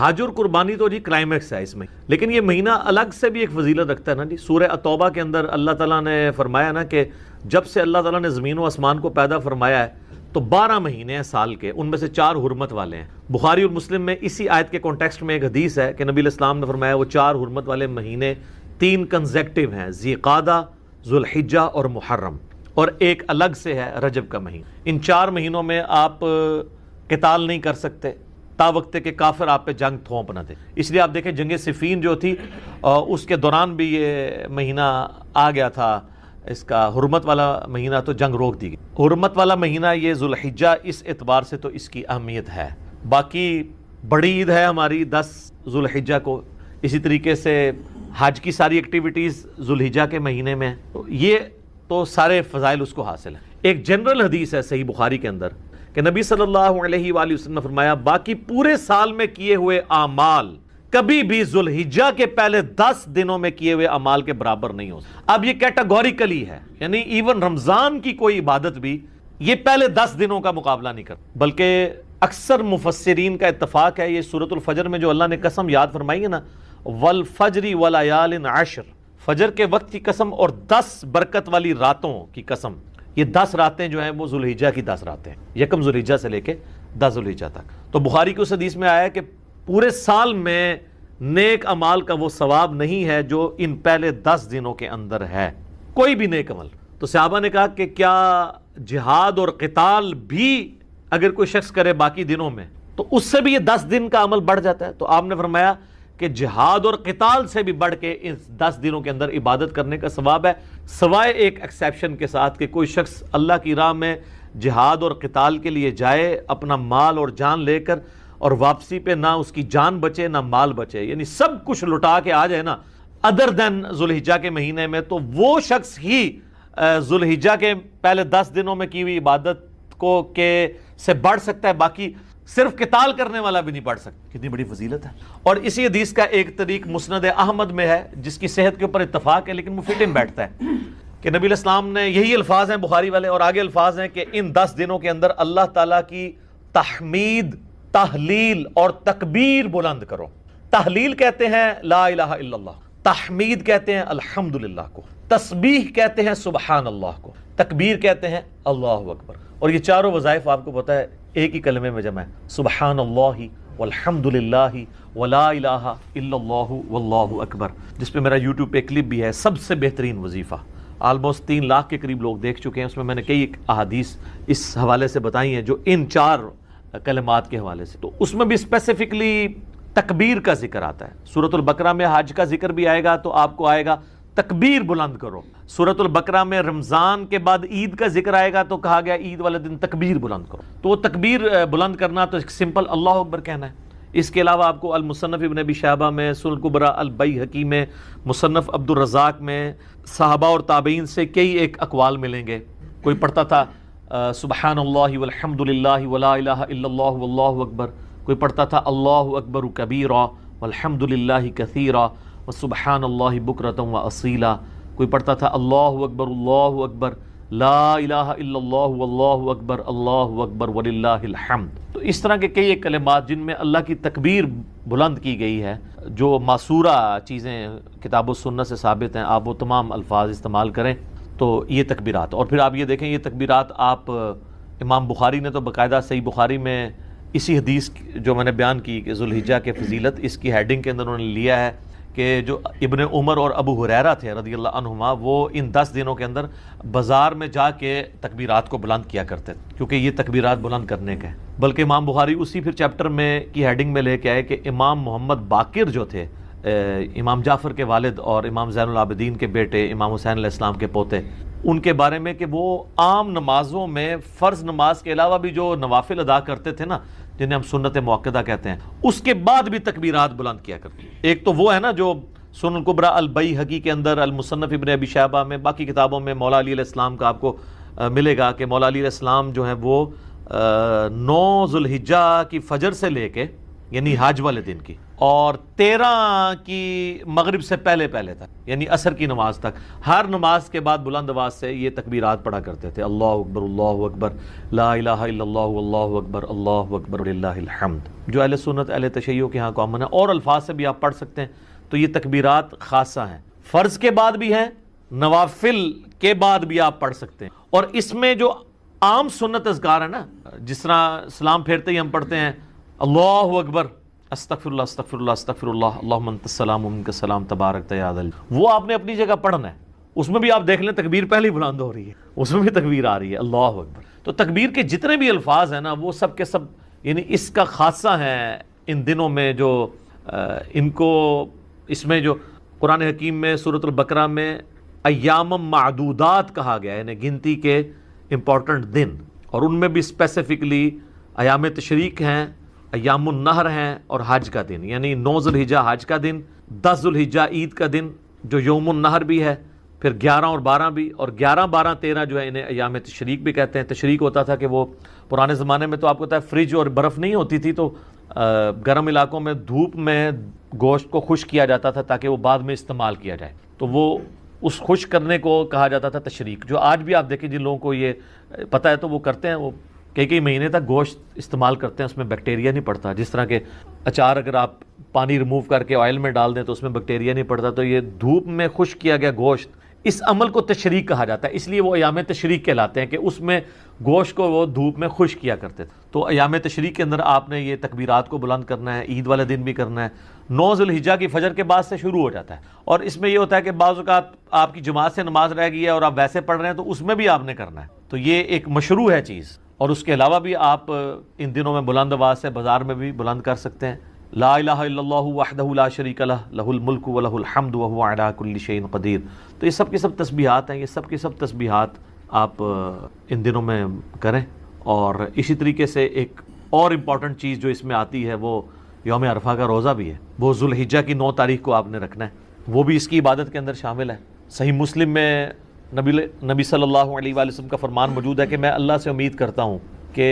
حج اور قربانی تو جی کلائمیکس ہے اس میں، لیکن یہ مہینہ الگ سے بھی ایک فضیلت رکھتا ہے نا جی۔ سورہ التوبہ کے اندر اللہ تعالیٰ نے فرمایا نا کہ جب سے اللہ تعالیٰ نے زمین و آسمان کو پیدا فرمایا ہے تو 12 مہینے ہیں سال کے، ان میں سے 4 حرمت والے ہیں۔ بخاری اور مسلم میں اسی آیت کے کانٹیکسٹ میں ایک حدیث ہے کہ نبی علیہ السلام نے فرمایا وہ 4 حرمت والے مہینے 3 کنزیکٹیو ہیں، ذی قعدہ، ذوالحجہ اور محرم، اور ایک الگ سے ہے رجب کا مہینہ۔ ان 4 مہینوں میں آپ قتال نہیں کر سکتے تا وقت کہ کافر آپ پہ جنگ تھوپ نہ دے۔ اس لیے آپ دیکھیں جنگ صفین جو تھی اس کے دوران بھی یہ مہینہ آ گیا تھا، اس کا حرمت والا مہینہ، تو جنگ روک دی گئی۔ حرمت والا مہینہ یہ ذوالحجہ، اس اعتبار سے تو اس کی اہمیت ہے۔ باقی بڑی عید ہے ہماری 10 ذوالحجہ کو، اسی طریقے سے حج کی ساری ایکٹیویٹیز ذوالحجہ کے مہینے میں، تو یہ تو سارے فضائل اس کو حاصل ہیں۔ ایک جنرل حدیث ہے صحیح بخاری کے اندر کہ نبی صلی اللہ علیہ وآلہ وسلم نے فرمایا باقی پورے سال میں کیے ہوئے اعمال کبھی بھی ذوالحجہ کے پہلے 10 دنوں میں کیے ہوئے اعمال کے برابر نہیں ہو سکتے۔ اب یہ کیٹاگوریکلی ہے، یعنی ایون رمضان کی کوئی عبادت بھی یہ پہلے 10 دنوں کا مقابلہ نہیں کرتا، بلکہ اکثر مفسرین کا اتفاق ہے یہ سورۃ الفجر میں جو اللہ نے قسم یاد فرمائی ہے نا، والفجر ولیال عشر، فجر کے وقت کی قسم اور 10 برکت والی راتوں کی قسم، یہ 10 راتیں جو ہیں وہ ذوالحجہ کی 10 راتیں، یکم ذوالحجہ سے لے کے 10 ذوالحجہ تک۔ تو بخاری کی اس حدیث میں آیا ہے کہ پورے سال میں نیک عمال کا وہ ثواب نہیں ہے جو ان پہلے 10 دنوں کے اندر ہے، کوئی بھی نیک عمل۔ تو صحابہ نے کہا کہ کیا جہاد اور قتال بھی اگر کوئی شخص کرے باقی دنوں میں تو اس سے بھی یہ 10 دن کا عمل بڑھ جاتا ہے؟ تو آپ نے فرمایا کہ جہاد اور قتال سے بھی بڑھ کے ان 10 دنوں کے اندر عبادت کرنے کا ثواب ہے، سوائے ایک ایکسیپشن کے ساتھ کہ کوئی شخص اللہ کی راہ میں جہاد اور قتال کے لیے جائے اپنا مال اور جان لے کر، اور واپسی پہ نہ اس کی جان بچے نہ مال بچے، یعنی سب کچھ لٹا کے آ جائے نا ادر دین ذوالحجہ کے مہینے میں، تو وہ شخص ہی ذوالحجہ کے پہلے 10 دنوں میں کی ہوئی عبادت کو کے سے بڑھ سکتا ہے، باقی صرف قتال کرنے والا بھی نہیں بڑھ سکتا۔ کتنی بڑی فضیلت ہے۔ اور اسی حدیث کا ایک طریق مسند احمد میں ہے جس کی صحت کے اوپر اتفاق ہے لیکن وہ فٹ ان بیٹھتا ہے کہ نبی علیہ السلام نے یہی الفاظ ہیں بخاری والے، اور آگے الفاظ ہیں کہ ان 10 دنوں کے اندر اللہ تعالیٰ کی تحمید، تحلیل اور تکبیر بلند کرو۔ تحلیل کہتے ہیں لا الہ الا اللہ، تحمید کہتے ہیں الحمدللہ کو، تسبیح کہتے ہیں سبحان اللہ کو، تکبیر کہتے ہیں اللہ اکبر۔ اور یہ چاروں وظائف آپ کو پتہ ہے ایک ہی کلمے میں جمع ہے، سبحان اللہ والحمدللہ ولا الہ الا اللہ واللہ اکبر، جس پہ میرا یوٹیوب پہ کلپ بھی ہے، سب سے بہترین وظیفہ، آلموسٹ 3 لاکھ کے قریب لوگ دیکھ چکے ہیں۔ اس میں میں نے کئی احادیث اس حوالے سے بتائی ہیں جو ان 4 کلمات کے حوالے سے، تو اس میں بھی اسپیسیفکلی تکبیر کا ذکر آتا ہے۔ سورۃ البقرہ میں حج کا ذکر بھی آئے گا تو آپ کو آئے گا تکبیر بلند کرو۔ سورۃ البقرہ میں رمضان کے بعد عید کا ذکر آئے گا تو کہا گیا عید والے دن تکبیر بلند کرو۔ تو وہ تکبیر بلند کرنا تو ایک سمپل اللہ اکبر کہنا ہے۔ اس کے علاوہ آپ کو المصنف ابن ابی شیبہ میں، سنن الکبریٰ البیہقی میں، مصنف عبد الرزاق میں صحابہ اور تابعین سے کئی ایک اقوال ملیں گے۔ کوئی پڑھتا تھا سبحان اللہ والحمد للہ ولا الہ الا اللہ واللہ اکبر، کوئی پڑھتا تھا اللہ اکبر کبیرا والحمد للہ کثیرا وسبحان اللہ بکرۃ واصیلا، کوئی پڑھتا تھا اللہ اکبر لا الہ الا اللہ واللہ اکبر وللہ الحمد۔ تو اس طرح کے کئی ایک کلمات جن میں اللہ کی تکبیر بلند کی گئی ہے، جو معصورہ چیزیں کتاب و سنت سے ثابت ہیں، آپ وہ تمام الفاظ استعمال کریں تو یہ تکبیرات۔ اور پھر آپ یہ دیکھیں یہ تکبیرات آپ امام بخاری نے تو باقاعدہ صحیح بخاری میں اسی حدیث جو میں نے بیان کی کہ ذوالحجہ کے فضیلت، اس کی ہیڈنگ کے اندر انہوں نے لیا ہے کہ جو ابن عمر اور ابو ہریرہ تھے رضی اللہ عنہما، وہ ان 10 دنوں کے اندر بازار میں جا کے تکبیرات کو بلند کیا کرتے تھے، کیونکہ یہ تکبیرات بلند کرنے کا ہے۔ بلکہ امام بخاری اسی پھر چیپٹر میں کی ہیڈنگ میں لے کے آئے کہ امام محمد باقر جو تھے، امام جعفر کے والد اور امام زین العابدین کے بیٹے، امام حسین علیہ السلام کے پوتے، ان کے بارے میں کہ وہ عام نمازوں میں فرض نماز کے علاوہ بھی جو نوافل ادا کرتے تھے نا، جنہیں ہم سنت موقدہ کہتے ہیں، اس کے بعد بھی تکبیرات بلند کیا کرتے ہیں۔ ایک تو وہ ہے نا جو سنن الکبریٰ البیہقی کے اندر، المصنف ابن ابی شیبہ میں، باقی کتابوں میں مولا علی علیہ السلام کا آپ کو ملے گا کہ مولا علی علیہ السلام جو ہیں وہ 9 ذوالحجہ کی فجر سے لے کے یعنی حج والے دن کی، اور 13 کی مغرب سے پہلے تک یعنی عصر کی نماز تک ہر نماز کے بعد بلند آواز سے یہ تکبیرات پڑھا کرتے تھے، اللہ اکبر لا الہ الا اللہ اللہ اکبر وللہ الحمد، جو اہل سنت اہل تشیع کے ہاں کامن ہے، اور الفاظ سے بھی آپ پڑھ سکتے ہیں۔ تو یہ تکبیرات خاصہ ہیں، فرض کے بعد بھی ہیں، نوافل کے بعد بھی آپ پڑھ سکتے ہیں۔ اور اس میں جو عام سنت اذکار ہے نا، جس طرح سلام پھیرتے ہی ہم پڑھتے ہیں اللہ اکبر، استغفر اللہ استغفر اللہ استغفر اللہ، اللہم انت السلام ومنک السلام تبارک یا ذا الجلال، وہ آپ نے اپنی جگہ پڑھنا ہے۔ اس میں بھی آپ دیکھ لیں تکبیر پہلے ہی بلند ہو رہی ہے، اس میں بھی تکبیر آ رہی ہے اللہ اکبر۔ تو تکبیر کے جتنے بھی الفاظ ہیں نا، وہ سب کے سب یعنی اس کا خاصہ ہے ان دنوں میں، جو ان کو اس میں جو قرآن حکیم میں سورۃ البقرہ میں ایام معدودات کہا گیا ہے، یعنی گنتی کے امپورٹنٹ دن، اور ان میں بھی اسپیسیفکلی ایام تشریق ہیں، ایام النہر ہیں، اور حج کا دن، یعنی 9 ذی الحجہ حج کا دن، 10 ذی الحجہ عید کا دن جو یوم النہر بھی ہے، پھر 11 اور 12 بھی، اور 11 12 13 جو ہے انہیں ایام تشریق بھی کہتے ہیں۔ تشریق ہوتا تھا کہ وہ پرانے زمانے میں تو آپ کو پتہ ہے فریج اور برف نہیں ہوتی تھی، تو گرم علاقوں میں دھوپ میں گوشت کو خشک کیا جاتا تھا تاکہ وہ بعد میں استعمال کیا جائے، تو وہ اس خشک کرنے کو کہا جاتا تھا تشریق، جو آج بھی آپ دیکھیں جن لوگوں کو یہ پتہ ہے تو وہ کرتے ہیں، وہ کئی مہینے تک گوشت استعمال کرتے ہیں، اس میں بیکٹیریا نہیں پڑتا، جس طرح کہ اچار اگر آپ پانی ریموو کر کے آئل میں ڈال دیں تو اس میں بیکٹیریا نہیں پڑتا، تو یہ دھوپ میں خشک کیا گیا گوشت، اس عمل کو تشریق کہا جاتا ہے، اس لیے وہ ایام تشریق کہلاتے ہیں کہ اس میں گوشت کو وہ دھوپ میں خشک کیا کرتے تھے۔ تو ایام تشریق کے اندر آپ نے یہ تکبیرات کو بلند کرنا ہے، عید والے دن بھی کرنا ہے۔ 9 ذی الحجہ کی فجر کے بعد سے شروع ہو جاتا ہے، اور اس میں یہ ہوتا ہے کہ بعض اوقات آپ کی جماعت سے نماز رہ گئی ہے اور آپ ویسے پڑھ رہے ہیں تو اس میں بھی آپ نے کرنا ہے، تو یہ ایک مشروع ہے چیز۔ اور اس کے علاوہ بھی آپ ان دنوں میں بلند آواز سے بازار میں بھی بلند کر سکتے ہیں، لا الہ الا اللہ وحدہ لا شریک لہ لہ الملک ولہ الحمد وہو علی کل شیء قدیر۔ تو یہ سب کی سب تسبیحات ہیں، یہ سب کی سب تسبیحات آپ ان دنوں میں کریں۔ اور اسی طریقے سے ایک اور امپورٹنٹ چیز جو اس میں آتی ہے وہ یوم عرفہ کا روزہ بھی ہے، وہ ذو الحجہ کی 9 تاریخ کو آپ نے رکھنا ہے، وہ بھی اس کی عبادت کے اندر شامل ہے۔ صحیح مسلم میں نبی صلی اللہ علیہ وآلہ وسلم کا فرمان موجود ہے کہ میں اللہ سے امید کرتا ہوں کہ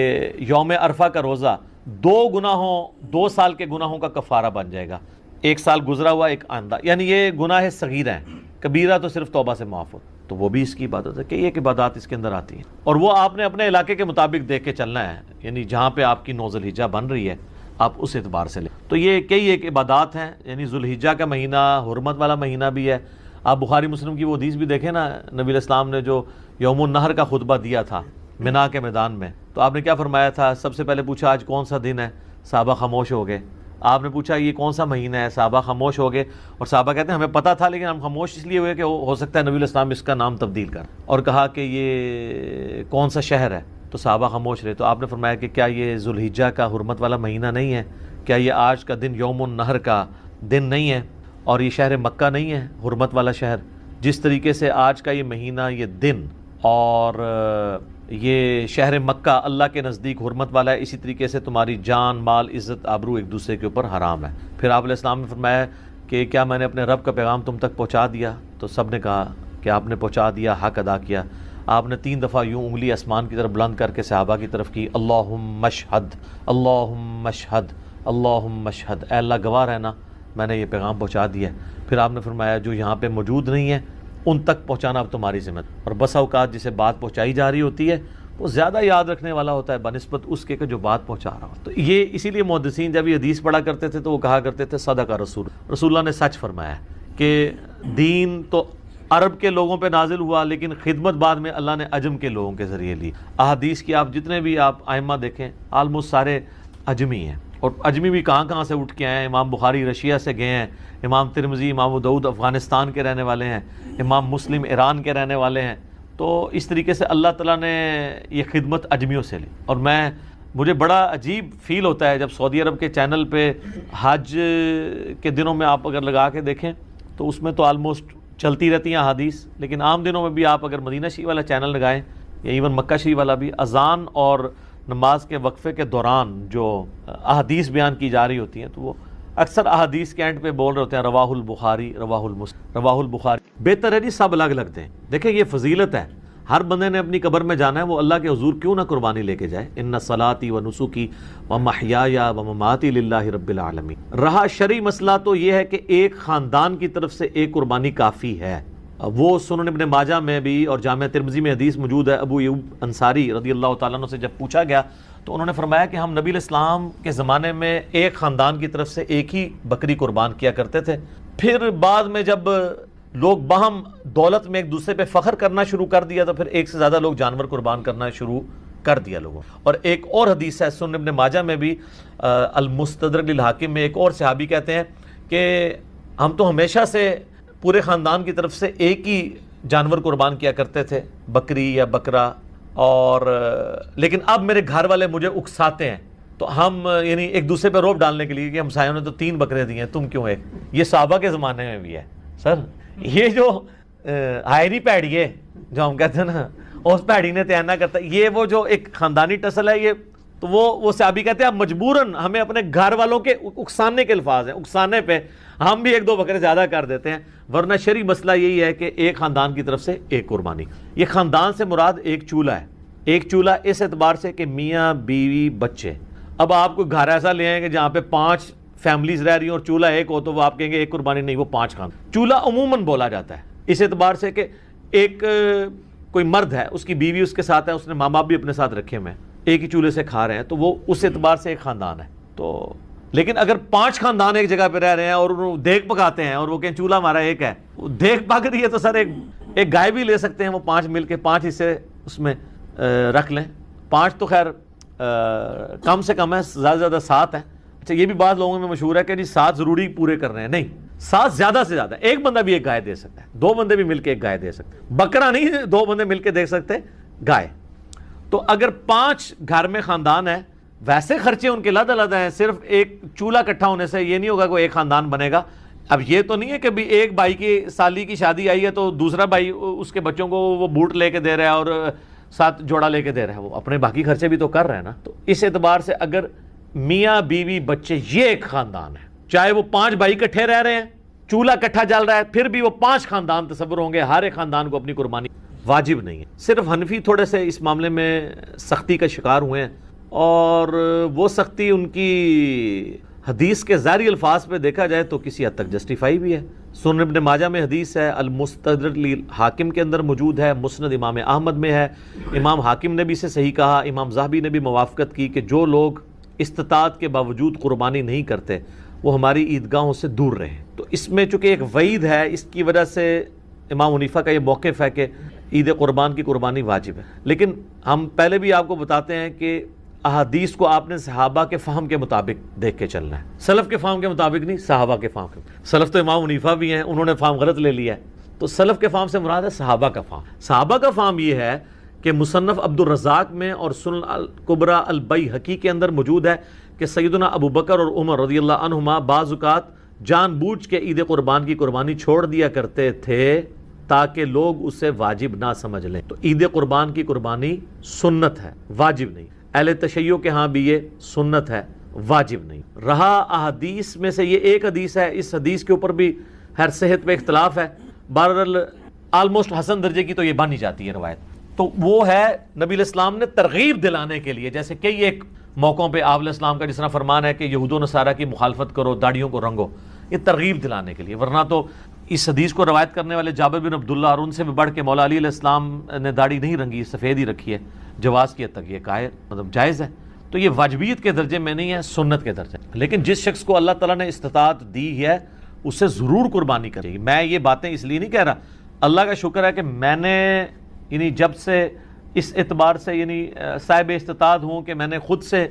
یوم عرفہ کا روزہ 2 سال کے گناہوں کا کفارہ بن جائے گا، 1 سال گزرا ہوا ایک آئندہ، یعنی یہ گناہ صغیرہ ہیں، کبیرہ تو صرف توبہ سے معاف ہو، تو وہ بھی اس کی عبادت ہے کہ ایک عبادات اس کے اندر آتی ہیں، اور وہ آپ نے اپنے علاقے کے مطابق دیکھ کے چلنا ہے، یعنی جہاں پہ آپ کی 9 ذی الحجہ بن رہی ہے آپ اس اعتبار سے لیں۔ تو یہ ایک عبادات ہیں، یعنی ذو الحجہ کا مہینہ حرمت والا مہینہ بھی ہے۔ آپ بخاری مسلم کی وہ حدیث بھی دیکھیں نا، نبی علیہ السلام نے جو یوم النہر کا خطبہ دیا تھا منا کے میدان میں، تو آپ نے کیا فرمایا تھا؟ سب سے پہلے پوچھا آج کون سا دن ہے، صحابہ خاموش ہو گئے۔ آپ نے پوچھا یہ کون سا مہینہ ہے، صحابہ خاموش ہو گئے، اور صحابہ کہتے ہیں ہمیں پتہ تھا لیکن ہم خاموش اس لیے ہوئے کہ ہو سکتا ہے نبی علیہ السلام اس کا نام تبدیل کر، اور کہا کہ یہ کون سا شہر ہے، تو صحابہ خاموش رہے۔ تو آپ نے فرمایا کہ کیا یہ ذو الحجہ کا حرمت والا مہینہ نہیں ہے؟ کیا یہ آج کا دن یوم النہر کا دن نہیں ہے؟ اور یہ شہر مکہ نہیں ہے حرمت والا شہر؟ جس طریقے سے آج کا یہ مہینہ، یہ دن اور یہ شہر مکہ اللہ کے نزدیک حرمت والا ہے، اسی طریقے سے تمہاری جان، مال، عزت، آبرو ایک دوسرے کے اوپر حرام ہے۔ پھر آپ علیہ السلام نے فرمایا کہ کیا میں نے اپنے رب کا پیغام تم تک پہنچا دیا؟ تو سب نے کہا کہ آپ نے پہنچا دیا، حق ادا کیا۔ آپ نے 3 دفعہ یوں انگلی آسمان کی طرف بلند کر کے صحابہ کی طرف کی، اللہم اشہد اللہم اشہد اللہم اشہد، اے اللہ گواہ رہنا میں نے یہ پیغام پہنچا دیا ہے۔ پھر آپ نے فرمایا جو یہاں پہ موجود نہیں ہے ان تک پہنچانا اب تمہاری ذمہ ہے، اور بس اوقات جسے بات پہنچائی جا رہی ہوتی ہے وہ زیادہ یاد رکھنے والا ہوتا ہے بنسبت اس کے کہ جو بات پہنچا رہا ہو۔ تو یہ اسی لیے محدثین جب یہ حدیث پڑھا کرتے تھے تو وہ کہا کرتے تھے صدق رسول اللہ نے سچ فرمایا ہے کہ دین تو عرب کے لوگوں پہ نازل ہوا لیکن خدمت بعد میں اللہ نے عجم کے لوگوں کے ذریعے لی۔ احادیث کی آپ جتنے بھی آپ ائمہ دیکھیں آلموسٹ سارے عجمی ہیں، اور عجمی بھی کہاں سے اٹھ کے آئے ہیں۔ امام بخاری رشیا سے گئے ہیں، امام ترمذی، امام ابو داؤد افغانستان کے رہنے والے ہیں، امام مسلم ایران کے رہنے والے ہیں۔ تو اس طریقے سے اللہ تعالیٰ نے یہ خدمت عجمیوں سے لی، اور مجھے بڑا عجیب فیل ہوتا ہے جب سعودی عرب کے چینل پہ حج کے دنوں میں آپ اگر لگا کے دیکھیں تو اس میں تو آلموسٹ چلتی رہتی ہیں احادیث، لیکن عام دنوں میں بھی آپ اگر مدینہ شریف والا چینل لگائیں یا ایون مکہ شریف والا بھی، اذان اور نماز کے وقفے کے دوران جو احادیث بیان کی جا رہی ہوتی ہیں تو وہ اکثر احادیث کے اینڈ پہ بول رہے ہوتے ہیں رواہ البخاری، رواہ المسلم، رواہ البخاری۔ بہتر ہے جی سب الگ الگ دیں، دیکھیں یہ فضیلت ہے، ہر بندے نے اپنی قبر میں جانا ہے، وہ اللہ کے حضور کیوں نہ قربانی لے کے جائے. ان صلاتی و نسکی و محیای و مماتی للہ رب العالمین. رہا شرعی مسئلہ تو یہ ہے کہ ایک خاندان کی طرف سے ایک قربانی کافی ہے. وہ سنن ابن ماجہ میں بھی اور جامع ترمذی میں حدیث موجود ہے. ابو ایوب انصاری رضی اللہ تعالیٰ عنہ سے جب پوچھا گیا تو انہوں نے فرمایا کہ ہم نبی علیہ السلام کے زمانے میں ایک خاندان کی طرف سے ایک ہی بکری قربان کیا کرتے تھے. پھر بعد میں جب لوگ باہم دولت میں ایک دوسرے پہ فخر کرنا شروع کر دیا تو پھر ایک سے زیادہ لوگ جانور قربان کرنا شروع کر دیا لوگوں. اور ایک اور حدیث ہے سنن ابن ماجہ میں بھی المستدرک للحاکم میں، ایک اور صحابی کہتے ہیں کہ ہم تو ہمیشہ سے پورے خاندان کی طرف سے ایک ہی جانور قربان کیا کرتے تھے، بکری یا بکرا، اور لیکن اب میرے گھر والے مجھے اکساتے ہیں تو ہم یعنی ایک دوسرے پہ روب ڈالنے کے لیے کہ ہمسایوں نے تو 3 بکرے دیے ہیں، تم کیوں ایک. یہ صحابہ کے زمانے میں بھی ہے. سر یہ جو ہائری پیڑی ہے جو ہم کہتے ہیں نا، اس پیڑی نے تیانہ کرتا ہے، یہ وہ جو ایک خاندانی ٹسل ہے، یہ تو وہ صحابی کہتے ہیں اب مجبوراً ہمیں اپنے گھر والوں کے اکسانے کے الفاظ ہیں، اکسانے پہ ہم بھی 1-2 بکرے زیادہ کر دیتے ہیں. ورنہ شرعی مسئلہ یہی ہے کہ ایک خاندان کی طرف سے ایک قربانی. یہ خاندان سے مراد ایک چولہا ہے. ایک چولہا اس اعتبار سے کہ میاں بیوی بچے. اب آپ کوئی گھر ایسا لے آئیں کہ جہاں پہ 5 فیملیز رہ رہی ہیں اور چولہا ایک ہو تو وہ آپ کہیں گے ایک قربانی نہیں، وہ 5 خاندان. چولہا عموماً بولا جاتا ہے اس اعتبار سے کہ ایک کوئی مرد ہے، اس کی بیوی اس کے ساتھ ہے، اس نے ماں باپ بھی اپنے ساتھ رکھے ہوئے ہیں، ایک ہی چولہے سے کھا رہے ہیں، تو وہ اس اعتبار سے ایک خاندان ہے. تو لیکن اگر 5 خاندان ایک جگہ پہ رہ رہے ہیں اور دیگ پکاتے ہیں اور وہ کہیں چولہا ہمارا ایک ہے، دیگ پک رہی ہے تو سر ایک گائے بھی لے سکتے ہیں، وہ 5 مل کے 5 حصے اس میں رکھ لیں. 5 تو خیر کم سے کم ہے، زیادہ سے زیادہ 7 ہے. اچھا یہ بھی بعض لوگوں میں مشہور ہے کہ جی 7 ضروری پورے کر رہے ہیں، نہیں، 7 زیادہ سے زیادہ. ایک بندہ بھی ایک گائے دے سکتا ہے، 2 بندے بھی مل کے ایک گائے دے سکتے ہیں. بکرا نہیں 2 بندے مل کے دے سکتے گائے. تو اگر 5 گھر میں خاندان ہے، ویسے خرچے ان کے علیحدہ علیحدہ ہیں، صرف ایک چولہا اکٹھا ہونے سے یہ نہیں ہوگا کہ ایک خاندان بنے گا. اب یہ تو نہیں ہے کہ بھی ایک بھائی کی سالی کی شادی آئی ہے تو دوسرا بھائی اس کے بچوں کو وہ بوٹ لے کے دے رہا ہے اور 7 جوڑا لے کے دے رہا ہے، وہ اپنے باقی خرچے بھی تو کر رہے ہیں نا. تو اس اعتبار سے اگر میاں بیوی بچے یہ ایک خاندان ہے، چاہے وہ 5 بھائی اکٹھے رہ رہے ہیں، چولہا اکٹھا جل رہا ہے، پھر بھی وہ 5 خاندان تصور ہوں گے. ہر ایک خاندان کو اپنی قربانی واجب نہیں ہے. صرف حنفی تھوڑے سے اس معاملے میں سختی کا شکار ہوئے ہیں، اور وہ سختی ان کی حدیث کے ظاہری الفاظ پہ دیکھا جائے تو کسی حد تک جسٹیفائی بھی ہے. سنن ابن ماجہ میں حدیث ہے، المستدرک للحاکم کے اندر موجود ہے، مسند امام احمد میں ہے، امام حاکم نے بھی اسے صحیح کہا، امام ذہبی نے بھی موافقت کی کہ جو لوگ استطاعت کے باوجود قربانی نہیں کرتے وہ ہماری عیدگاہوں سے دور رہیں. تو اس میں چونکہ ایک وعید ہے، اس کی وجہ سے امام حنیفہ کا یہ موقف ہے کہ عید قربان کی قربانی واجب ہے. لیکن ہم پہلے بھی آپ کو بتاتے ہیں کہ احادیث کو آپ نے صحابہ کے فہم کے مطابق دیکھ کے چلنا ہے، سلف کے فہم کے مطابق نہیں، صحابہ کے فہم کے. سلف تو امام حنیفہ بھی ہیں، انہوں نے فہم غلط لے لیا ہے، تو سلف کے فہم سے مراد ہے صحابہ کا فہم. صحابہ کا فہم یہ ہے کہ مصنف عبد الرزاق میں اور سنن الکبریٰ البیہقی کے اندر موجود ہے کہ سیدنا ابو بکر اور عمر رضی اللہ عنہما بعض اوقات جان بوجھ کے عید قربان کی قربانی چھوڑ دیا کرتے تھے تاکہ لوگ اسے واجب نہ سمجھ لیں. تو عید قربان کی قربانی سنت ہے، واجب نہیں. اہل تشیع کے ہاں بھی یہ سنت ہے، واجب نہیں. رہا احادیث میں سے یہ ایک حدیث ہے، اس حدیث کے اوپر بھی ہر صحت پہ اختلاف ہے، بہرحال آلموسٹ حسن درجے کی تو یہ بانی جاتی ہے روایت. تو وہ ہے نبی علیہ السلام نے ترغیب دلانے کے لیے، جیسے کئی ایک موقعوں پہ آپ علیہ السلام کا جس طرح فرمان ہے کہ یہود و نصارہ کی مخالفت کرو، داڑھیوں کو رنگو، یہ ترغیب دلانے کے لیے. ورنہ تو اس حدیث کو روایت کرنے والے جابر بن عبداللہ اور ان سے بھی بڑھ کے مولا علی علیہ السلام نے داڑھی نہیں رنگی، سفید ہی رکھی ہے، جواز کی حد تک یہ مطلب جائز ہے. تو یہ واجبیت کے درجے میں نہیں ہے، سنت کے درجے. لیکن جس شخص کو اللہ تعالیٰ نے استطاعت دی ہے اسے ضرور قربانی کرے گی. میں یہ باتیں اس لیے نہیں کہہ رہا، اللہ کا شکر ہے کہ میں نے یعنی جب سے اس اعتبار سے یعنی صاحب استطاعت ہوں کہ میں نے خود سے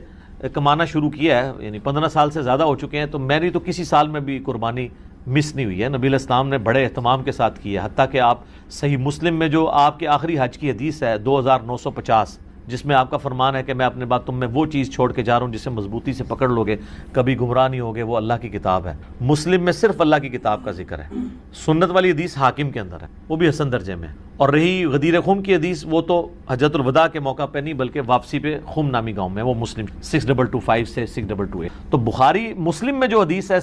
کمانا شروع کیا ہے، یعنی 15 سال سے زیادہ ہو چکے ہیں، تو میری تو کسی سال میں بھی قربانی مس نہیں ہوئی ہے. نبی علیہ السلام نے بڑے اہتمام کے ساتھ کی ہے، حتیٰ کہ آپ صحیح مسلم میں جو آپ کے آخری حج کی حدیث ہے 2950، جس میں آپ کا فرمان ہے کہ میں اپنے بعد تم میں وہ چیز چھوڑ کے جا رہا ہوں جسے مضبوطی سے پکڑ لوگے کبھی گمراہ نہیں ہوگے، وہ اللہ کی کتاب ہے. مسلم میں صرف اللہ کی کتاب کا ذکر ہے. سنت والی حدیث حاکم کے اندر ہے، وہ بھی حسن درجے میں. اور رہی غدیر خم کی حدیث، وہ تو حجۃ الوداع کے موقع پہ نہیں بلکہ واپسی پہ خم نامی گاؤں میں، وہ مسلم 6225 سے 6228. تو بخاری مسلم میں جو حدیث ہے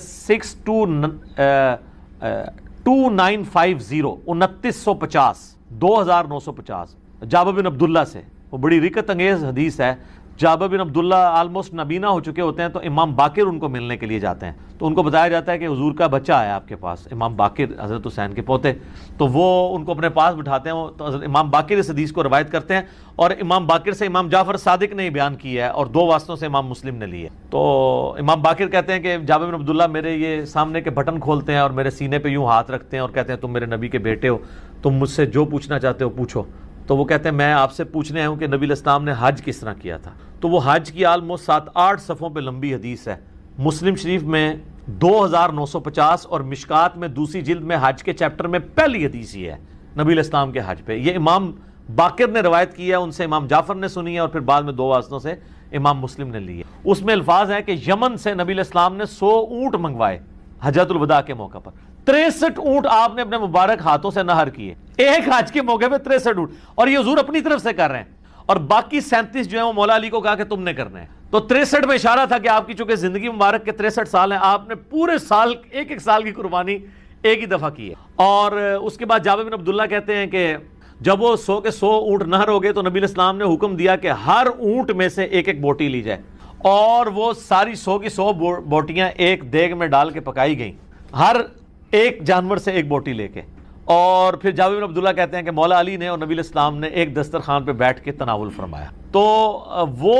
2950 2950 2950 جابر بن عبداللہ سے، وہ بڑی رکت انگیز حدیث ہے. جابر بن عبداللہ آلموسٹ نابینا ہو چکے ہوتے ہیں تو امام باقر ان کو ملنے کے لیے جاتے ہیں. تو ان کو بتایا جاتا ہے کہ حضور کا بچہ ہے آپ کے پاس، امام باقر حضرت حسین کے پوتے. تو وہ ان کو اپنے پاس بٹھاتے ہیں. تو حضرت امام باقر اس حدیث کو روایت کرتے ہیں، اور امام باقر سے امام جعفر صادق نے بیان کیا ہے، اور 2 واسطوں سے امام مسلم نے لی ہے. تو امام باقر کہتے ہیں کہ جابر بن عبداللہ میرے یہ سامنے کے بٹن کھولتے ہیں اور میرے سینے پہ یوں ہاتھ رکھتے ہیں اور کہتے ہیں تم میرے نبی کے بیٹے ہو، تم مجھ سے جو پوچھنا چاہتے ہو پوچھو. تو وہ کہتے ہیں میں آپ سے پوچھنے آیا ہوں کہ نبی علیہ السلام نے حج کس طرح کیا تھا. تو وہ حج کی آلموسٹ 7-8 صفحوں پہ لمبی حدیث ہے. مسلم شریف میں 2950 اور مشکات میں دوسری جلد میں حج کے چیپٹر میں پہلی حدیث یہ ہے نبی علیہ السلام کے حج پہ. یہ امام باقر نے روایت کی ہے، ان سے امام جعفر نے سنی ہے، اور پھر بعد میں 2 واسطوں سے امام مسلم نے لی ہے. اس میں الفاظ ہیں کہ یمن سے نبی علیہ السلام نے 100 اونٹ منگوائے حجۃ الوداع کے موقع پر. 63 اونٹ آپ نے اپنے مبارک ہاتھوں سے نہر کیے ایک حج کے موقع پہ. 63 اونٹ، اور یہ حضور اپنی طرف سے کر رہے ہیں، اور باقی 37 جو ہیں وہ مولا علی کو کہا کہ تم نے کرنے ہیں. تو 63 میں اشارہ تھا کہ آپ کی چونکہ زندگی مبارک کے 63 سال ہیں، آپ نے پورے سال ایک سال کی قربانی ایک ہی دفعہ کی ہے. اور اس کے بعد جابر بن عبداللہ کہتے ہیں کہ جب وہ 100 کے 100 اونٹ نہر ہو گئے تو نبی علیہ السلام نے حکم دیا کہ ہر اونٹ میں سے ایک بوٹی لی جائے، اور وہ ساری 100 کی 100 بوٹیاں ایک دیگ میں ڈال کے پکائی گئیں، ہر ایک جانور سے ایک بوٹی لے کے. اور پھر جابر بن عبداللہ کہتے ہیں کہ مولا علی نے اور نبی علیہ السلام نے ایک دسترخوان پہ بیٹھ کے تناول فرمایا. تو وہ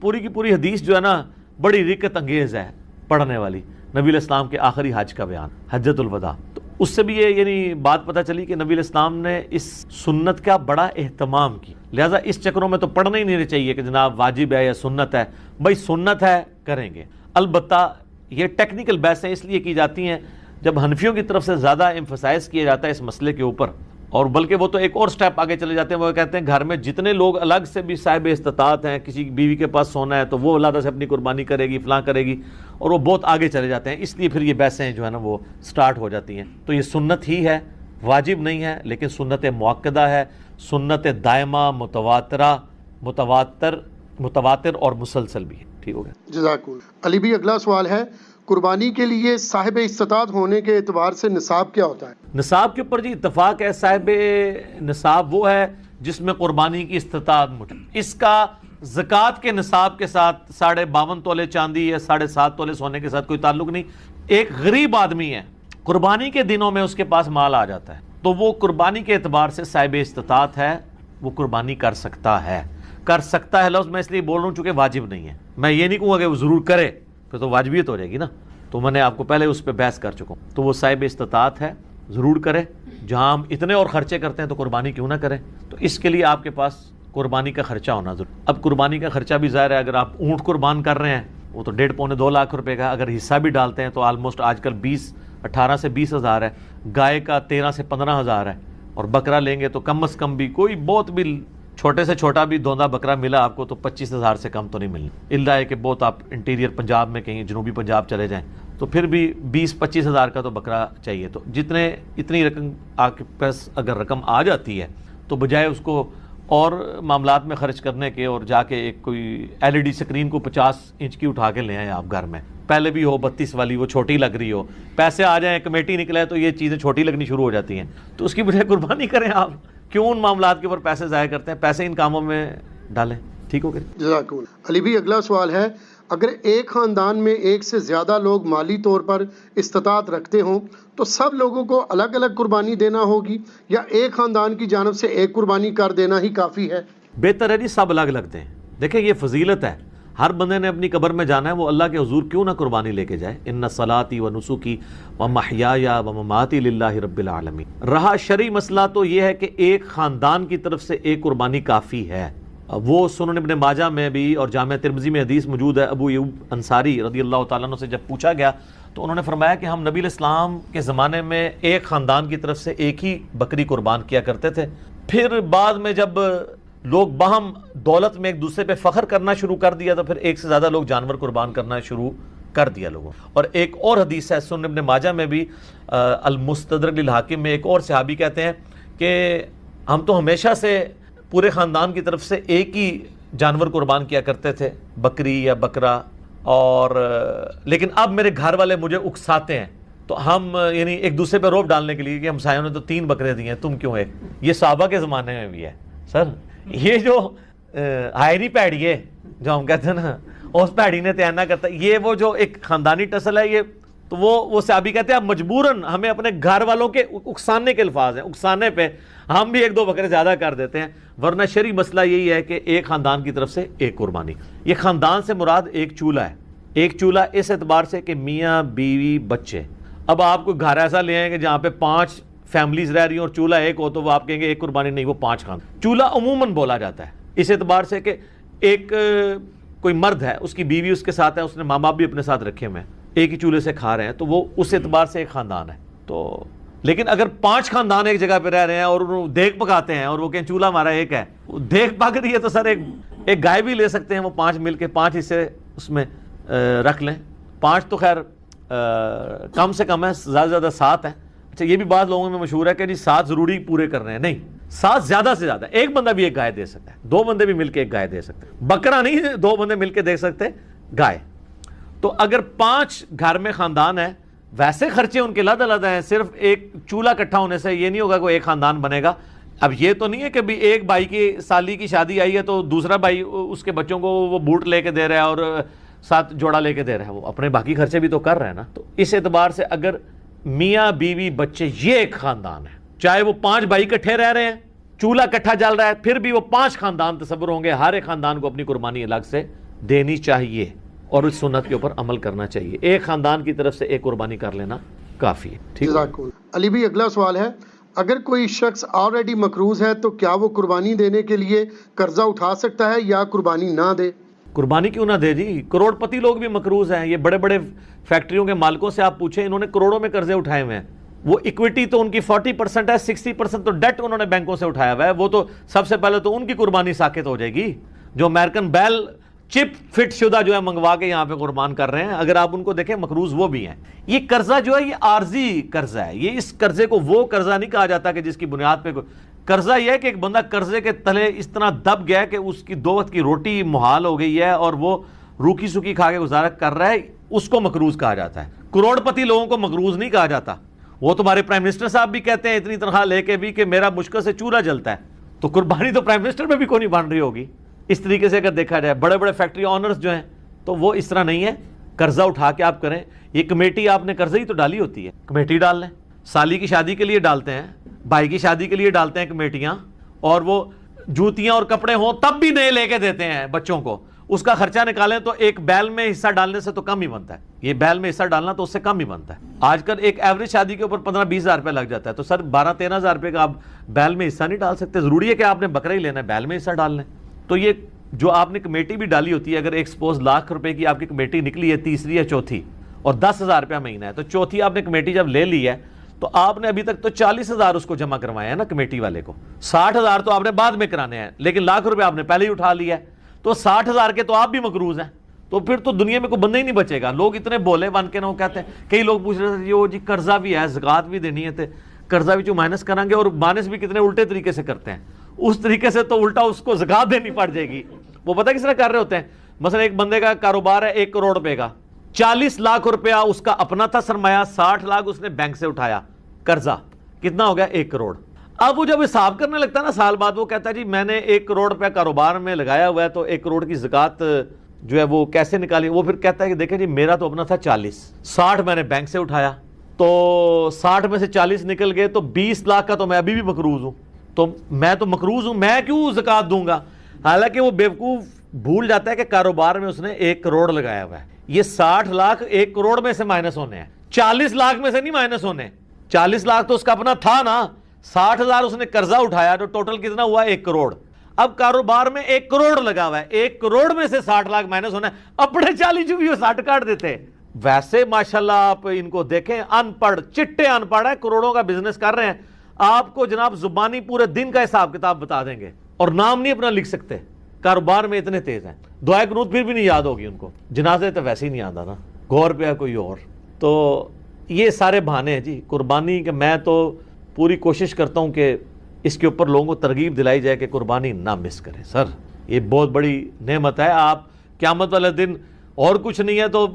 پوری کی پوری حدیث جو ہے نا بڑی رکت انگیز ہے پڑھنے والی، نبی علیہ السلام کے آخری حج کا بیان، حجۃ الوداع. تو اس سے بھی یہ یعنی بات پتہ چلی کہ نبی علیہ السلام نے اس سنت کا بڑا اہتمام کی. لہٰذا اس چکروں میں تو پڑھنا ہی نہیں چاہیے کہ جناب واجب ہے یا سنت ہے. بھائی سنت ہے کریں گے. البتہ یہ ٹیکنیکل بحثیں اس لیے کی جاتی ہیں جب حنفیوں کی طرف سے زیادہ ایمفسائز کیا جاتا ہے اس مسئلے کے اوپر، اور بلکہ وہ تو ایک اور سٹیپ آگے چلے جاتے ہیں. وہ کہتے ہیں گھر میں جتنے لوگ الگ سے بھی صاحب استطاعت ہیں، کسی بیوی کے پاس سونا ہے تو وہ اللہ سے اپنی قربانی کرے گی، فلاں کرے گی، اور وہ بہت آگے چلے جاتے ہیں. اس لیے پھر یہ بحثیں جو ہے نا وہ سٹارٹ ہو جاتی ہیں. تو یہ سنت ہی ہے، واجب نہیں ہے، لیکن سنت مؤکدہ ہے، سنت دائمہ، متواتر اور مسلسل بھی ہے. ٹھیک ہو گیا، جزاک اللہ. علی بھی اگلا سوال ہے، قربانی کے لیے صاحب استطاعت ہونے کے اعتبار سے نصاب کیا ہوتا ہے؟ نصاب کے اوپر جی اتفاق ہے. صاحب نصاب وہ ہے جس میں قربانی کی استطاعت موجود. اس کا زکوٰۃ کے نصاب کے ساتھ 52.5 تولے چاندی یا 7.5 تولے سونے کے ساتھ کوئی تعلق نہیں. ایک غریب آدمی ہے، قربانی کے دنوں میں اس کے پاس مال آ جاتا ہے، تو وہ قربانی کے اعتبار سے صاحب استطاعت ہے، وہ قربانی کر سکتا ہے. لفظ میں اس لیے بول رہا ہوں چونکہ واجب نہیں ہے. میں یہ نہیں کہوں گا کہ وہ ضرور کرے، پھر تو واجبیت ہو جائے گی نا. تو میں نے آپ کو پہلے اس پہ بحث کر چکا ہوں. تو وہ صاحب استطاعت ہے، ضرور کرے. جہاں ہم اتنے اور خرچے کرتے ہیں تو قربانی کیوں نہ کریں. تو اس کے لیے آپ کے پاس قربانی کا خرچہ ہونا ضرور. اب قربانی کا خرچہ بھی ظاہر ہے، اگر آپ اونٹ قربان کر رہے ہیں وہ تو 1.5-2 لاکھ روپے کا، اگر حصہ بھی ڈالتے ہیں تو آلموسٹ آج کل 18 سے 20 ہزار ہے. گائے کا 13 سے 15 ہزار ہے، اور بکرا لیں گے تو کم از کم بھی کوئی بہت بھی چھوٹے سے چھوٹا بھی دوندا بکرا ملا آپ کو تو 25 ہزار سے کم تو نہیں ملنا. اللہ ہے کہ بہت آپ انٹیریئر پنجاب میں کہیں جنوبی پنجاب چلے جائیں تو پھر بھی 20-25 ہزار کا تو بکرا چاہیے. تو اتنی رقم آپ کے پاس اگر رقم آ جاتی ہے تو بجائے اس کو اور معاملات میں خرچ کرنے کے اور جا کے ایک کوئی LED اسکرین کو 50 انچ کی اٹھا کے لے آئیں آپ گھر میں، پہلے بھی ہو 32 والی، وہ چھوٹی لگ رہی ہو، پیسے آ جائیں، کمیٹی نکلے تو یہ چیزیں چھوٹی لگنی شروع ہو جاتی ہیں. تو اس کی بجائے قربانی کریں. آپ کیوں ان معاملات کے اوپر پیسے ضائع کرتے ہیں؟ پیسے ان کاموں میں ڈالیں. ٹھیک ہو گیا، جزاک اللہ. علی بھی اگلا سوال ہے، اگر ایک خاندان میں ایک سے زیادہ لوگ مالی طور پر استطاعت رکھتے ہوں تو سب لوگوں کو الگ الگ قربانی دینا ہوگی، یا ایک خاندان کی جانب سے ایک قربانی کر دینا ہی کافی ہے؟ بہتر ہے جی سب الگ الگ دیں. دیکھیں یہ فضیلت ہے، ہر بندے نے اپنی قبر میں جانا ہے، وہ اللہ کے حضور کیوں نہ قربانی لے کے جائے. ان صلاتی و نسکی و محیای و مماتی للہ رب العالمین. رہا شرعی مسئلہ تو یہ ہے کہ ایک خاندان کی طرف سے ایک قربانی کافی ہے. وہ سنن ابن ماجہ میں بھی اور جامع ترمذی میں حدیث موجود ہے. ابو ایوب انصاری رضی اللہ تعالیٰ عنہ سے جب پوچھا گیا تو انہوں نے فرمایا کہ ہم نبی علیہ السلام کے زمانے میں ایک خاندان کی طرف سے ایک ہی بکری قربان کیا کرتے تھے. پھر بعد میں جب لوگ باہم دولت میں ایک دوسرے پہ فخر کرنا شروع کر دیا تو پھر ایک سے زیادہ لوگ جانور قربان کرنا شروع کر دیا لوگوں. اور ایک اور حدیث ہے سنن ابن ماجہ میں بھی المستدرک للحاکم میں، ایک اور صحابی کہتے ہیں کہ ہم تو ہمیشہ سے پورے خاندان کی طرف سے ایک ہی جانور قربان کیا کرتے تھے، بکری یا بکرا، اور لیکن اب میرے گھر والے مجھے اکساتے ہیں تو ہم یعنی ایک دوسرے پہ روب ڈالنے کے لیے کہ ہمسایوں نے تو 3 بکرے دیے ہیں، تم کیوں ایک. یہ صحابہ کے زمانے میں بھی ہے. سر یہ جو ہائری پیڑی ہے جو ہم کہتے ہیں نا اس پیڑی نے تیانہ کرتا ہے, یہ وہ جو ایک خاندانی ٹسل ہے, یہ تو وہ صحابی کہتے ہیں اب مجبوراً ہمیں اپنے گھر والوں کے اکسانے کے الفاظ ہیں, اکسانے پہ ہم بھی ایک دو بکرے زیادہ کر دیتے ہیں, ورنہ شرعی مسئلہ یہی ہے کہ ایک خاندان کی طرف سے ایک قربانی. یہ خاندان سے مراد ایک چولہا ہے, ایک چولہا اس اعتبار سے کہ میاں بیوی بچے. اب آپ کو گھر ایسا لے آئیں کہ جہاں پہ 5 فیملیز رہ رہی ہیں اور چولہا ایک ہو تو وہ آپ کہیں گے ایک قربانی نہیں, وہ 5 خاندان. چولہا عموماً بولا جاتا ہے اس اعتبار سے کہ ایک کوئی مرد ہے, اس کی بیوی اس کے ساتھ ہے, اس نے ماں باپ بھی اپنے ساتھ رکھے ہوئے ہیں, ایک ہی چولہے سے کھا رہے ہیں, تو وہ اس اعتبار سے ایک خاندان ہے. تو لیکن اگر 5 خاندان ایک جگہ پہ رہ رہے ہیں اور دیگ پکاتے ہیں اور وہ کہیں چولہا ہمارا ایک ہے, دیگ پک رہی ہے, تو سر ایک گائے بھی لے سکتے ہیں وہ 5 مل کے 5 حصے اس میں رکھ لیں. 5 تو خیر کم سے کم ہے, زیادہ سے زیادہ 7 ہے. اچھا یہ بھی بعض لوگوں میں مشہور ہے کہ جی 7 ضروری پورے کر رہے ہیں, نہیں, 7 زیادہ سے زیادہ, ایک بندہ بھی ایک گائے دے سکتا ہے, 2 بندے بھی مل کے ایک گائے دے سکتے ہیں, بکرا نہیں 2 بندے مل کے دے سکتے گائے. تو اگر 5 گھر میں خاندان ہے, ویسے خرچے ان کے علیحدہ علیحدہ ہیں, صرف ایک چولہا اکٹھا ہونے سے یہ نہیں ہوگا کہ ایک خاندان بنے گا. اب یہ تو نہیں ہے کہ بھی ایک بھائی کی سالی کی شادی آئی ہے تو دوسرا بھائی اس کے بچوں کو وہ بوٹ لے کے دے رہا ہے اور 7 جوڑا لے کے دے رہا ہے, وہ اپنے باقی خرچے بھی تو کر رہے ہیں نا. تو اس اعتبار سے اگر میاں بیوی بچے یہ ایک خاندان ہے, چاہے وہ 5 بھائی اکٹھے رہ رہے ہیں, چولہا اکٹھا جل رہا ہے, پھر بھی وہ 5 خاندان تصور ہوں گے. ہر ایک خاندان کو اپنی قربانی الگ سے دینی چاہیے اور اس سنت کے اوپر عمل کرنا چاہیے. ایک خاندان کی طرف سے ایک قربانی کر لینا کافی ہے. ٹھیک ہے علی بھائی, اگلا سوال ہے, اگر کوئی شخص آلریڈی مقروض ہے تو کیا وہ قربانی دینے کے لیے قرضہ اٹھا سکتا ہے یا قربانی نہ دے؟ قربانی کیوں نہ دے جی, کروڑ پتی لوگ بھی مقروض ہیں. یہ بڑے بڑے فیکٹریوں کے مالکوں سے آپ پوچھیں, انہوں نے کروڑوں میں قرضے اٹھائے ہوئے ہیں. وہ ایکویٹی تو ان کی 40% ہے, 60% تو ڈیٹ انہوں نے بینکوں سے اٹھایا ہوا ہے. وہ تو سب سے پہلے تو ان کی قربانی ساقط ہو جائے گی جو امریکن بیل چپ فٹ شدہ جو ہے منگوا کے یہاں پہ قربان کر رہے ہیں. اگر آپ ان کو دیکھیں مقروض وہ بھی ہیں. یہ قرضہ جو ہے یہ عارضی قرضہ ہے, یہ اس قرضے کو وہ قرضہ نہیں کہا جاتا کہ جس کی بنیاد پہ قرضہ یہ ہے کہ ایک بندہ قرضے کے تلے اس طرح دب گیا کہ اس کی 2 وقت کی روٹی محال ہو گئی ہے اور وہ روکی سوکی کھا کے گزارا کر رہا ہے, اس کو مقروض کہا جاتا ہے. کروڑ پتی لوگوں کو مقروض نہیں کہا جاتا. وہ تمہارے پرائم منسٹر صاحب بھی کہتے ہیں اتنی تنخواہ لے کے بھی کہ میرا مشکل سے چولہا جلتا ہے, تو قربانی تو پرائم منسٹر میں بھی کوئی نہیں بن رہی ہوگی. اس طریقے سے اگر دیکھا جائے بڑے بڑے فیکٹری آنرز جو ہیں تو وہ اس طرح نہیں ہے, قرضہ اٹھا کے آپ کریں. یہ کمیٹی آپ نے قرضے ہی تو ڈالی ہوتی ہے, کمیٹی ڈال لیں. سالی کی شادی کے لیے ڈالتے ہیں, بھائی کی شادی کے لیے ڈالتے ہیں کمیٹیاں, اور وہ جوتیاں اور کپڑے ہوں تب بھی نئے لے کے دیتے ہیں بچوں کو. اس کا خرچہ نکالیں تو ایک بیل میں حصہ ڈالنے سے تو کم ہی بنتا ہے. یہ بیل میں حصہ ڈالنا تو اس سے کم ہی بنتا ہے. آج کل ایک ایوریج شادی کے اوپر 15-20 ہزار روپے لگ جاتا ہے, تو سر 12-13 ہزار روپے کا آپ بیل میں حصہ نہیں ڈال سکتے. ضروری ہے کہ آپ نے بکرا ہی لینا ہے, بیل میں حصہ ڈال لیں. تو یہ جو آپ نے کمیٹی بھی ڈالی ہوتی ہے, اگر ایک سپوز لاکھ روپے کی آپ کی کمیٹی نکلی ہے, تیسری یا چوتھی, اور 10,000 روپیہ مہینہ ہے, تو چوتھی آپ نے کمیٹی جب لے لی ہے تو آپ نے ابھی تک تو 40,000 اس کو جمع کروایا ہے نا کمیٹی والے کو. 60,000 تو آپ نے بعد میں کرانے ہیں, لیکن لاکھ روپے آپ نے پہلے ہی اٹھا لیا ہے, تو 60,000 کے تو آپ بھی مقروض ہیں. تو پھر تو دنیا میں کوئی بندہ ہی نہیں بچے گا. لوگ اتنے بولے بن کے نا, وہ کہتے ہیں, کئی لوگ پوچھ رہے تھے جی قرضہ بھی ہے, زکات بھی دینی ہے, تو قرضہ بھی جو مائنس کریں گے, اور مائنس بھی کتنے الٹے طریقے سے کرتے ہیں. اس طریقے سے تو الٹا اس کو زکات دینی پڑ جائے گی. وہ پتہ کس طرح کر رہے ہوتے ہیں, مثلا ایک بندے کا کاروبار ہے 1 کروڑ روپے کا, 40 لاکھ روپیہ اس کا اپنا تھا سرمایہ, 60 لاکھ اس نے بینک سے اٹھایا قرضہ, کتنا ہو گیا 1 کروڑ. اب وہ جب حساب کرنے لگتا ہے نا سال بعد, وہ کہتا ہے جی میں نے 1 کروڑ روپے کاروبار میں لگایا ہوا ہے, تو 1 کروڑ کی زکات جو ہے وہ کیسے نکالی. وہ پھر کہتا ہے کہ دیکھیں جی میرا تو اپنا تھا 40, 60 میں نے بینک سے اٹھایا, تو 60 میں سے 40 نکل گئے, تو 20 لاکھ کا تو میں ابھی بھی مقروض ہوں. تو میں تو مقروض ہوں, میں کیوں زکات دوں گا. حالانکہ وہ بیوقوف بھول جاتا ہے کہ کاروبار میں اس نے 1 کروڑ لگایا ہوا ہے. یہ 60 لاکھ 1 کروڑ میں سے مائنس ہونے ہیں, 40 لاکھ میں سے نہیں مائنس ہونے. 40 لاکھ تو اس کا اپنا تھا نا, 60,000 اس نے قرضہ اٹھایا, تو ٹوٹل کتنا ہوا 1 کروڑ. اب کاروبار میں 1 کروڑ لگا ہوا ہے, 1 کروڑ میں سے 60 لاکھ مائنس ہونا ہے, اپنے 40 جو بھی وہ 60 کاٹ دیتے. ویسے ماشاءاللہ آپ ان کو دیکھیں, ان پڑھ چٹے ان پڑھ ہے, کروڑوں کا بزنس کر رہے ہیں, آپ کو جناب زبانی پورے دن کا حساب کتاب بتا دیں گے, اور نام نہیں اپنا لکھ سکتے. کاروبار میں اتنے تیز ہیں. دعائے قنوت پھر بھی نہیں یاد ہوگی ان کو, جنازے تو ویسے ہی نہیں آتا نا, غور پہ ہے کوئی اور. تو یہ سارے بہانے ہیں جی قربانی کے. میں تو پوری کوشش کرتا ہوں کہ اس کے اوپر لوگوں کو ترغیب دلائی جائے کہ قربانی نہ مس کریں. سر یہ بہت بڑی نعمت ہے. آپ قیامت والے دن اور کچھ نہیں ہے تو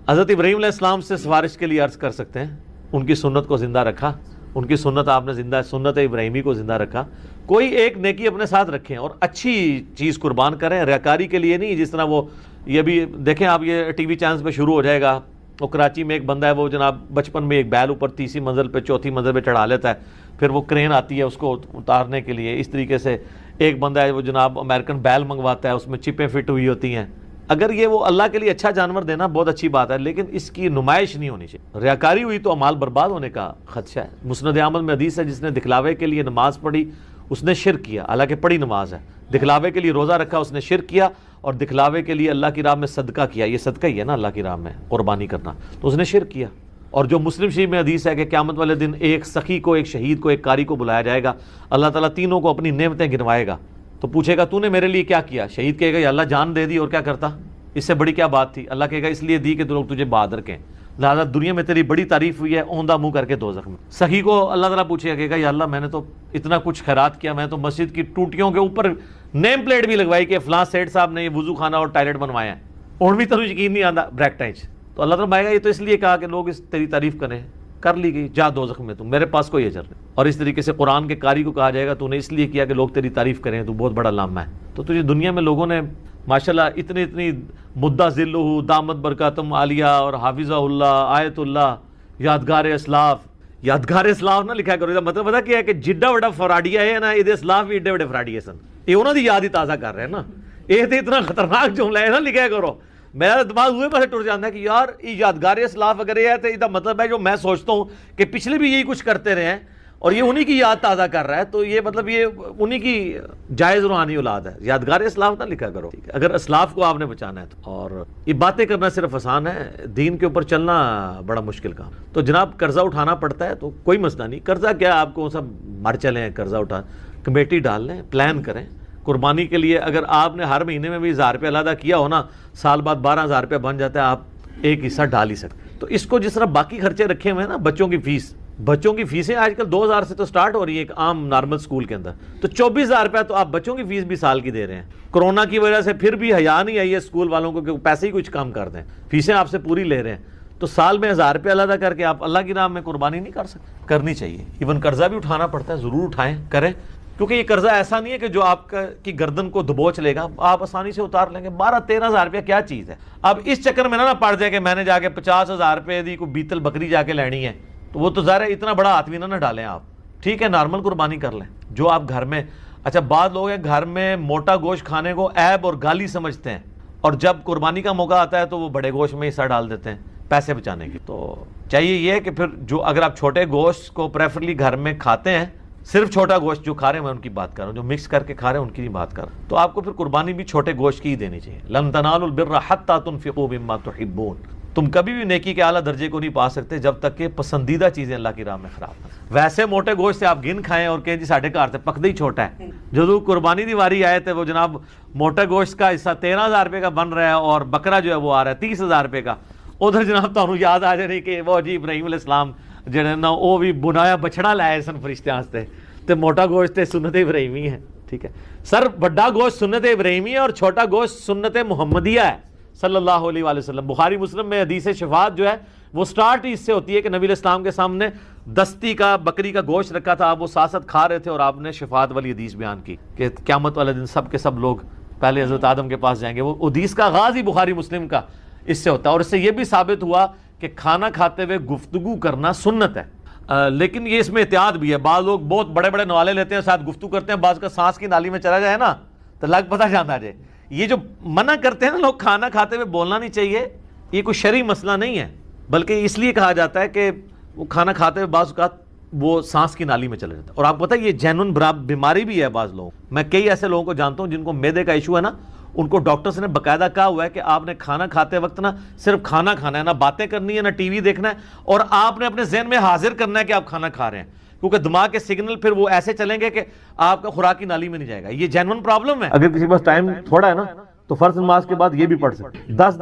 حضرت ابراہیم علیہ السلام سے سفارش کے لیے عرض کر سکتے ہیں, ان کی سنت کو زندہ رکھا, ان کی سنت آپ نے زندہ، سنت ابراہیمی کو زندہ رکھا. کوئی ایک نیکی اپنے ساتھ رکھیں اور اچھی چیز قربان کریں، ریاکاری کے لیے نہیں. جس طرح وہ یہ بھی دیکھیں آپ، یہ ٹی وی چینلز پہ شروع ہو جائے گا. وہ کراچی میں ایک بندہ ہے، وہ جناب بچپن میں ایک بیل اوپر تیسری منزل پہ چوتھی منزل پہ چڑھا لیتا ہے، پھر وہ کرین آتی ہے اس کو اتارنے کے لیے. اس طریقے سے ایک بندہ ہے وہ جناب امریکن بیل منگواتا ہے، اس میں چپیں فٹ ہوئی ہوتی ہیں. اگر یہ وہ اللہ کے لیے اچھا جانور دینا بہت اچھی بات ہے، لیکن اس کی نمائش نہیں ہونی چاہیے. ریاکاری ہوئی تو اعمال برباد ہونے کا خدشہ ہے. مسند احمد میں حدیث ہے، جس نے دکھلاوے کے لیے نماز پڑھی اس نے شرک کیا، حالانکہ پڑھی نماز ہے. دکھلاوے کے لیے روزہ رکھا اس نے شرک کیا، اور دکھلاوے کے لیے اللہ کی راہ میں صدقہ کیا. یہ صدقہ ہی ہے نا، اللہ کی راہ میں قربانی کرنا، تو اس نے شرک کیا. اور جو مسلم شریف میں حدیث ہے کہ قیامت والے دن ایک سخی کو، ایک شہید کو، ایک قاری کو بلایا جائے گا. اللہ تعالیٰ تینوں کو اپنی نعمتیں گنوائے گا. تو پوچھے گا تو نے میرے لیے کیا کیا؟ شہید کہے گا یا اللہ جان دے دی، اور کیا کرتا، اس سے بڑی کیا بات تھی؟ اللہ کہے گا اس لیے دی کہ لوگ تجھے بہادر کہیں، لہٰذا دنیا میں تیری بڑی تعریف ہوئی ہے، اوندھا منہ کر کے دوزخ میں. سخی کو اللہ تعالیٰ پوچھے گا، کہے گا یا اللہ میں نے تو اتنا کچھ خیرات کیا، میں تو مسجد کی ٹوٹیوں کے اوپر نیم پلیٹ بھی لگوائی کہ فلاں سیٹ صاحب نے یہ وضو خانہ اور ٹائلٹ بنوایا ہے، اور بھی تو یقین نہیں آتا بریکٹائنچ. تو اللہ تعالیٰ کہے گا یہ تو اس لیے کہا کہ لوگ اس تیری تعریف کریں، کر لی گئی، جا دوزخ میں، تم میرے پاس کوئی اجر نہیں. اور اس طریقے سے قرآن کے قاری کو کہا جائے گا تو نے اس لیے کیا کہ لوگ تیری تعریف کریں، تو بہت بڑا لامہ ہے. تو تجھے دنیا میں لوگوں نے ماشاءاللہ اتنی مدہ ذلہ دامت برکاتم عالیہ اور حافظہ اللہ، آیت اللہ، یادگار اسلاف. یادگار اسلاف نہ لکھا کرو، مطلب پتا کیا ہے کہ جڈا بڑا فراڈیا ہے نا، یہ اسلاف بھی ایڈے بڑے فراڈیے سن، یہ انہوں نے یاد ہی تازہ کر رہے ہیں نا. یہ تو اتنا خطرناک جملہ ہے نا، لکھا کرو. میرا دماغ ہوئے پاسے ٹر جاتا ہے کہ یار یہ یادگار اسلاف اگر یہ ہے تو یہ مطلب ہے جو میں سوچتا ہوں کہ پچھلے بھی یہی کچھ کرتے رہے ہیں اور یہ انہی کی یاد تازہ کر رہا ہے، تو یہ مطلب یہ انہی کی جائز روحانی اولاد ہے. یادگار اسلاف نہ لکھا کرو اگر اسلاف کو آپ نے بچانا ہے تو. اور یہ باتیں کرنا صرف آسان ہے، دین کے اوپر چلنا بڑا مشکل کام. تو جناب قرضہ اٹھانا پڑتا ہے تو کوئی مسئلہ نہیں. قرضہ کیا آپ کو سب مر چلیں، قرضہ اٹھا کمیٹی ڈال لیں، پلان کریں قربانی کے لیے. اگر آپ نے ہر مہینے میں بھی 1000 روپے علیحدہ کیا ہو نا، سال بعد 12,000 روپے بن جاتا ہے، آپ ایک حصہ ڈال ہی سکتے. تو اس کو جس طرح باقی خرچے رکھے ہوئے ہیں نا، بچوں کی فیس، بچوں کی فیسیں آج کل 2000 سے تو سٹارٹ ہو رہی ہے ایک عام نارمل سکول کے اندر، تو 24,000 روپے تو آپ بچوں کی فیس بھی سال کی دے رہے ہیں. کرونا کی وجہ سے پھر بھی حیا نہیں آئی ہے اسکول والوں کو کہ پیسے ہی کچھ کم کر دیں، فیسیں آپ سے پوری لے رہے ہیں. تو سال میں 1000 روپے علیحدہ کر کے آپ اللہ کی راہ میں قربانی نہیں کر سکتے. کرنی چاہیے. ایون قرضہ بھی اٹھانا پڑتا ہے، ضرور اٹھائیں، کریں، کیونکہ یہ قرضہ ایسا نہیں ہے کہ جو آپ کی گردن کو دبوچ لے گا، آپ آسانی سے اتار لیں گے. 12-13,000 روپیہ کیا چیز ہے؟ اب اس چکر میں نہ پڑ جائے کہ میں نے جا کے 50,000 روپے دی کوئی بیتل بکری جا کے لینی ہے، تو وہ تو ظاہر ہے اتنا بڑا ہاتھ بھی نہ ڈالیں آپ. ٹھیک ہے، نارمل قربانی کر لیں جو آپ گھر میں. اچھا بعض لوگ ہیں گھر میں موٹا گوشت کھانے کو عیب اور گالی سمجھتے ہیں، اور جب قربانی کا موقع آتا ہے تو وہ بڑے گوشت میں حصہ ڈال دیتے ہیں پیسے بچانے کی. تو چاہیے یہ ہے کہ پھر جو اگر آپ چھوٹے گوشت کو پریفرلی گھر میں کھاتے ہیں، صرف چھوٹا گوشت جو کھا رہے ہیں میں ان کی بات کر رہا ہوں، جو مکس کر کے کھا رہے ہیں ان کی نہیں بات کر رہا ہوں، تو آپ کو پھر قربانی بھی چھوٹے گوشت کی ہی دینی چاہیے. لن تنالوا البر حتی تنفقوا مما تحبون. تم کبھی بھی نیکی کے اعلیٰ درجے کو نہیں پا سکتے جب تک کہ پسندیدہ چیزیں اللہ کی راہ میں خراب نہ. ویسے موٹے گوشت سے آپ گن کھائیں اور کہیں جی ساڑھے گھر سے پکدا ہی چھوٹا ہے. جو قربانی دی واری آئے تھے وہ جناب موٹے گوشت کا حصہ 13,000 روپے کا بن رہا ہے اور بکرا جو ہے وہ آ رہا ہے 30,000 روپے کا. ادھر جناب تمہیں یاد آ جائے کہ وہ جی ابراہیم علیہ السلام جڑے نا وہ بھی بنایا بچڑا لائے سن فرشتیاں واسطے، تے موٹا گوشت سنت ابراہیمی ہے. ٹھیک ہے سر، بڑا گوشت سنت ابراہیمی ہے اور چھوٹا گوشت سنت محمدیہ ہے صلی اللہ علیہ وآلہ وسلم. بخاری مسلم میں حدیث شفاعت جو ہے وہ سٹارٹ ہی اس سے ہوتی ہے کہ نبی علیہ السلام کے سامنے دستی کا بکری کا گوشت رکھا تھا، آپ وہ ساتھ کھا رہے تھے اور آپ نے شفاعت والی حدیث بیان کی کہ قیامت والے دن سب کے سب لوگ پہلے حضرت آدم کے پاس جائیں گے. وہ حدیث کا آغاز ہی بخاری مسلم کا اس سے ہوتا ہے. اور اس سے یہ بھی ثابت ہوا کہ کھانا کھاتے ہوئے گفتگو کرنا سنت ہے. لیکن یہ اس میں احتیاط بھی ہے. بعض لوگ بہت بڑے بڑے نوالے لیتے ہیں، ساتھ گفتگو کرتے ہیں، بعض کا سانس کی نالی میں چلا جائے نا تو لگ پتہ جانا جائے. یہ جو منع کرتے ہیں نا لوگ کھانا کھاتے ہوئے بولنا نہیں چاہیے، یہ کوئی شرعی مسئلہ نہیں ہے، بلکہ اس لیے کہا جاتا ہے کہ وہ کھانا کھاتے ہوئے بعض اوقات وہ سانس کی نالی میں چلا جاتا ہے. اور آپ کو پتہ ہے یہ جینون بیماری بھی ہے بعض لوگوں. میں کئی ایسے لوگوں کو جانتا ہوں جن کو معدے کا ایشو ہے نا، ان کو ڈاکٹرز نے باقاعدہ کہا ہوا ہے کہ آپ نے کھانا کھاتے وقت نا صرف کھانا کھانا ہے، نہ باتیں کرنی ہے، نہ ٹی وی دیکھنا ہے، اور آپ نے اپنے ذہن میں حاضر کرنا ہے کہ آپ کھانا کھا رہے ہیں، کیونکہ دماغ کے سگنل پھر وہ ایسے چلیں گے کہ آپ کا خوراک کی نالی میں نہیں جائے گا. یہ جینون پرابلم ہے. اگر کسی کے پاس ٹائم تھوڑا ہے نا تو فرض نماز کے بعد یہ بھی پڑھ سکتے، 10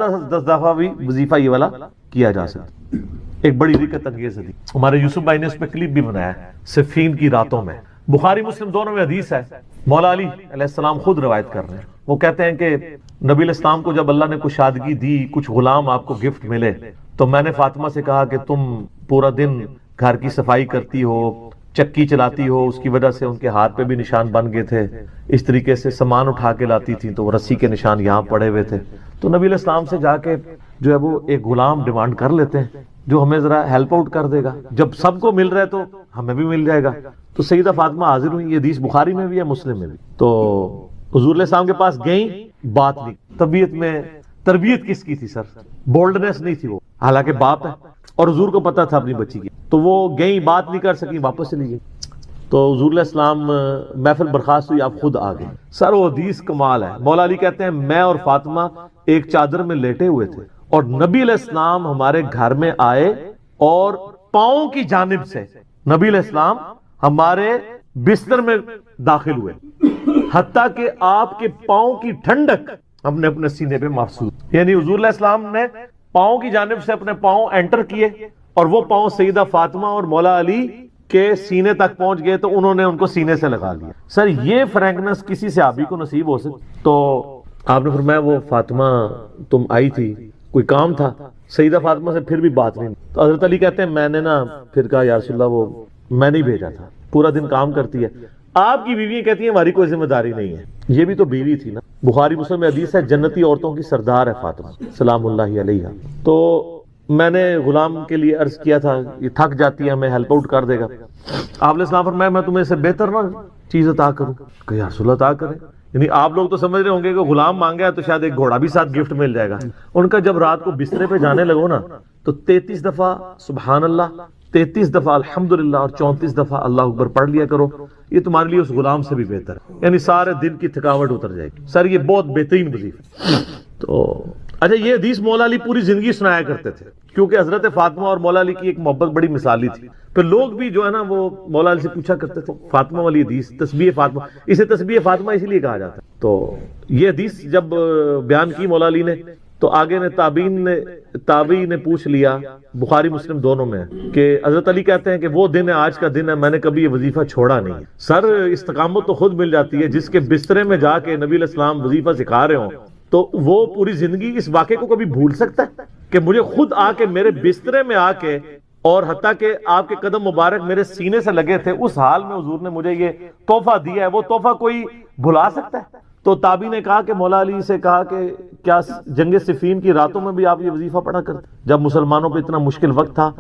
دفعہ بھی وظیفہ یہ والا کیا جا سکتا. ایک بڑی دقت انگیز تھی. ہمارے یوسف بھائی نے اس پہ کلپ بھی بنایا ہے، صفین کی راتوں میں. بخاری مسلم دونوں میں حدیث ہے. مولا علی علیہ السلام خود روایت کر رہے ہیں. وہ کہتے ہیں کہ نبی علیہ السلام کو جب اللہ نے کشادگی دی، کچھ غلام آپ کو گفٹ ملے، تو میں نے فاطمہ سے کہا کہ تم پورا دن گھر کی صفائی کرتی ہو، چکی چلاتی ہو، اس کی وجہ سے ان کے ہاتھ پہ بھی نشان بن گئے تھے. اس طریقے سے سامان اٹھا کے لاتی تھی تو وہ رسی کے نشان یہاں پڑے ہوئے تھے. تو نبی علیہ السلام سے جا کے جو ہے وہ ایک غلام ڈیمانڈ کر لیتے ہیں جو ہمیں ذرا ہیلپ آؤٹ کر دے گا. جب سب کو مل رہا ہے تو ہمیں بھی مل جائے گا. تو سیدہ فاطمہ حاضر ہوئی. یہ حدیث بخاری میں بھی ہے، مسلم میں بھی. تو حضور علیہ السلام کے پاس گئیں، بات نہیں. طبیعت میں تربیت کس کی تھی سر؟ بولڈنس نہیں تھی وہ، حالانکہ باپ ہے اور حضور کو پتا تھا اپنی بچی کی. تو وہ گئیں، بات نہیں کر سکی، واپس چلی گئی. تو حضور علیہ السلام محفل برخاست ہوئی، آپ خود آ گئے. سر وہ حدیث کمال ہے. مولا علی کہتے ہیں میں اور فاطمہ ایک چادر میں لیٹے ہوئے تھے اور نبی علیہ السلام ہمارے گھر میں آئے اور پاؤں کی جانب سے نبی علیہ السلام ہمارے بستر میں داخل ہوئے، حتیٰ کہ آپ کے پاؤں کی ٹھنڈک ہم نے اپنے سینے پہ محسوس. یعنی حضور علیہ السلام نے پاؤں کی جانب سے اپنے پاؤں انٹر کیے اور وہ پاؤں سیدہ فاطمہ اور مولا علی کے سینے تک پہنچ گئے تو انہوں نے ان کو سینے سے لگا لیا. سر یہ فرینکنس کسی صحابی کو نصیب ہو سکتی؟ تو آپ نے فرمایا وہ فاطمہ تم آئی تھی، کوئی کام تھا؟ سیدہ فاطمہ سے پھر بھی بات نہیں. تو حضرت علی کہتے ہیں میں نے نا پھر کہا یا رسول اللہ وہ میں نہیں بھیجا تھا، پورا دن کام کرتی ہے. آپ کی بیوی کہتی ہیں ہماری کوئی ذمہ داری نہیں ہے. یہ بھی تو بیوی تھی نا. بخاری مسلم میں حدیث ہے جنتی عورتوں کی سردار ہے فاطمہ سلام اللہ علیہا. تو میں نے غلام کے لیے عرض کیا تھا یہ تھک جاتی ہے ہمیں ہیلپ آؤٹ کر دے گا. آپ علیہ السلام فرمایا میں تمہیں سے بہتر نہ چیز عطا کروں کہ یا رسول اللہ عطا کرے. یعنی آپ لوگ تو سمجھ رہے ہوں گے کہ غلام مانگا تو شاید ایک گھوڑا بھی ساتھ گفٹ مل جائے گا. ان کا جب رات کو بسترے پہ جانے لگو نا تو 33 دفعہ سبحان اللہ، 33 دفعہ الحمدللہ اور 34 دفعہ اللہ اکبر پڑھ لیا کرو. یہ تمہارے لیے اس غلام سے بھی بہتر ہے. یعنی سارے دن کی تھکاوٹ اتر جائے گی. سر یہ بہت بہترین وظیفہ. تو اچھا یہ حدیث مولا علی پوری زندگی سنایا کرتے تھے کیونکہ حضرت فاطمہ اور مولا علی کی ایک محبت بڑی مثالی تھی. پھر لوگ بھی جو ہے نا وہ مولا علی سے پوچھا کرتے تھے فاطمہ والی حدیث، تسبیح فاطمہ، اسے تسبیح فاطمہ اسی لیے کہا جاتا ہے. تو یہ حدیث جب بیان کی مولا علی نے تو آگے نے تابعی نے پوچھ لیا، بخاری مسلم دونوں میں کہ حضرت علی کہتے ہیں کہ وہ دن ہے آج کا دن ہے، میں نے کبھی یہ وظیفہ چھوڑا نہیں. سر استقامت تو خود مل جاتی ہے. جس کے بسترے میں جا کے نبی علیہ السلام وظیفہ سکھا رہے ہوں تو وہ پوری زندگی اس واقعے کو کبھی بھول سکتا ہے کہ مجھے خود آ کے میرے بسترے میں آ کے اور حتیٰ کہ آپ کے قدم مبارک میرے سینے سے لگے تھے، اس حال میں حضور نے مجھے یہ تحفہ دیا ہے، وہ تحفہ کوئی بھلا سکتا ہے؟ تو تابعی نے کہا کہ مولا علی سے کہا کہ کیا جنگ صفین کی راتوں میں بھی آپ یہ وظیفہ پڑھا کرتے؟ جب مسلمانوں پہ اتنا مشکل وقت تھا،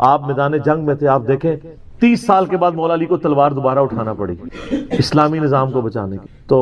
آپ میدان جنگ میں تھے، آپ دیکھیں 30 سال کے بعد مولا علی کو تلوار دوبارہ اٹھانا پڑی اسلامی نظام کو بچانے کی. تو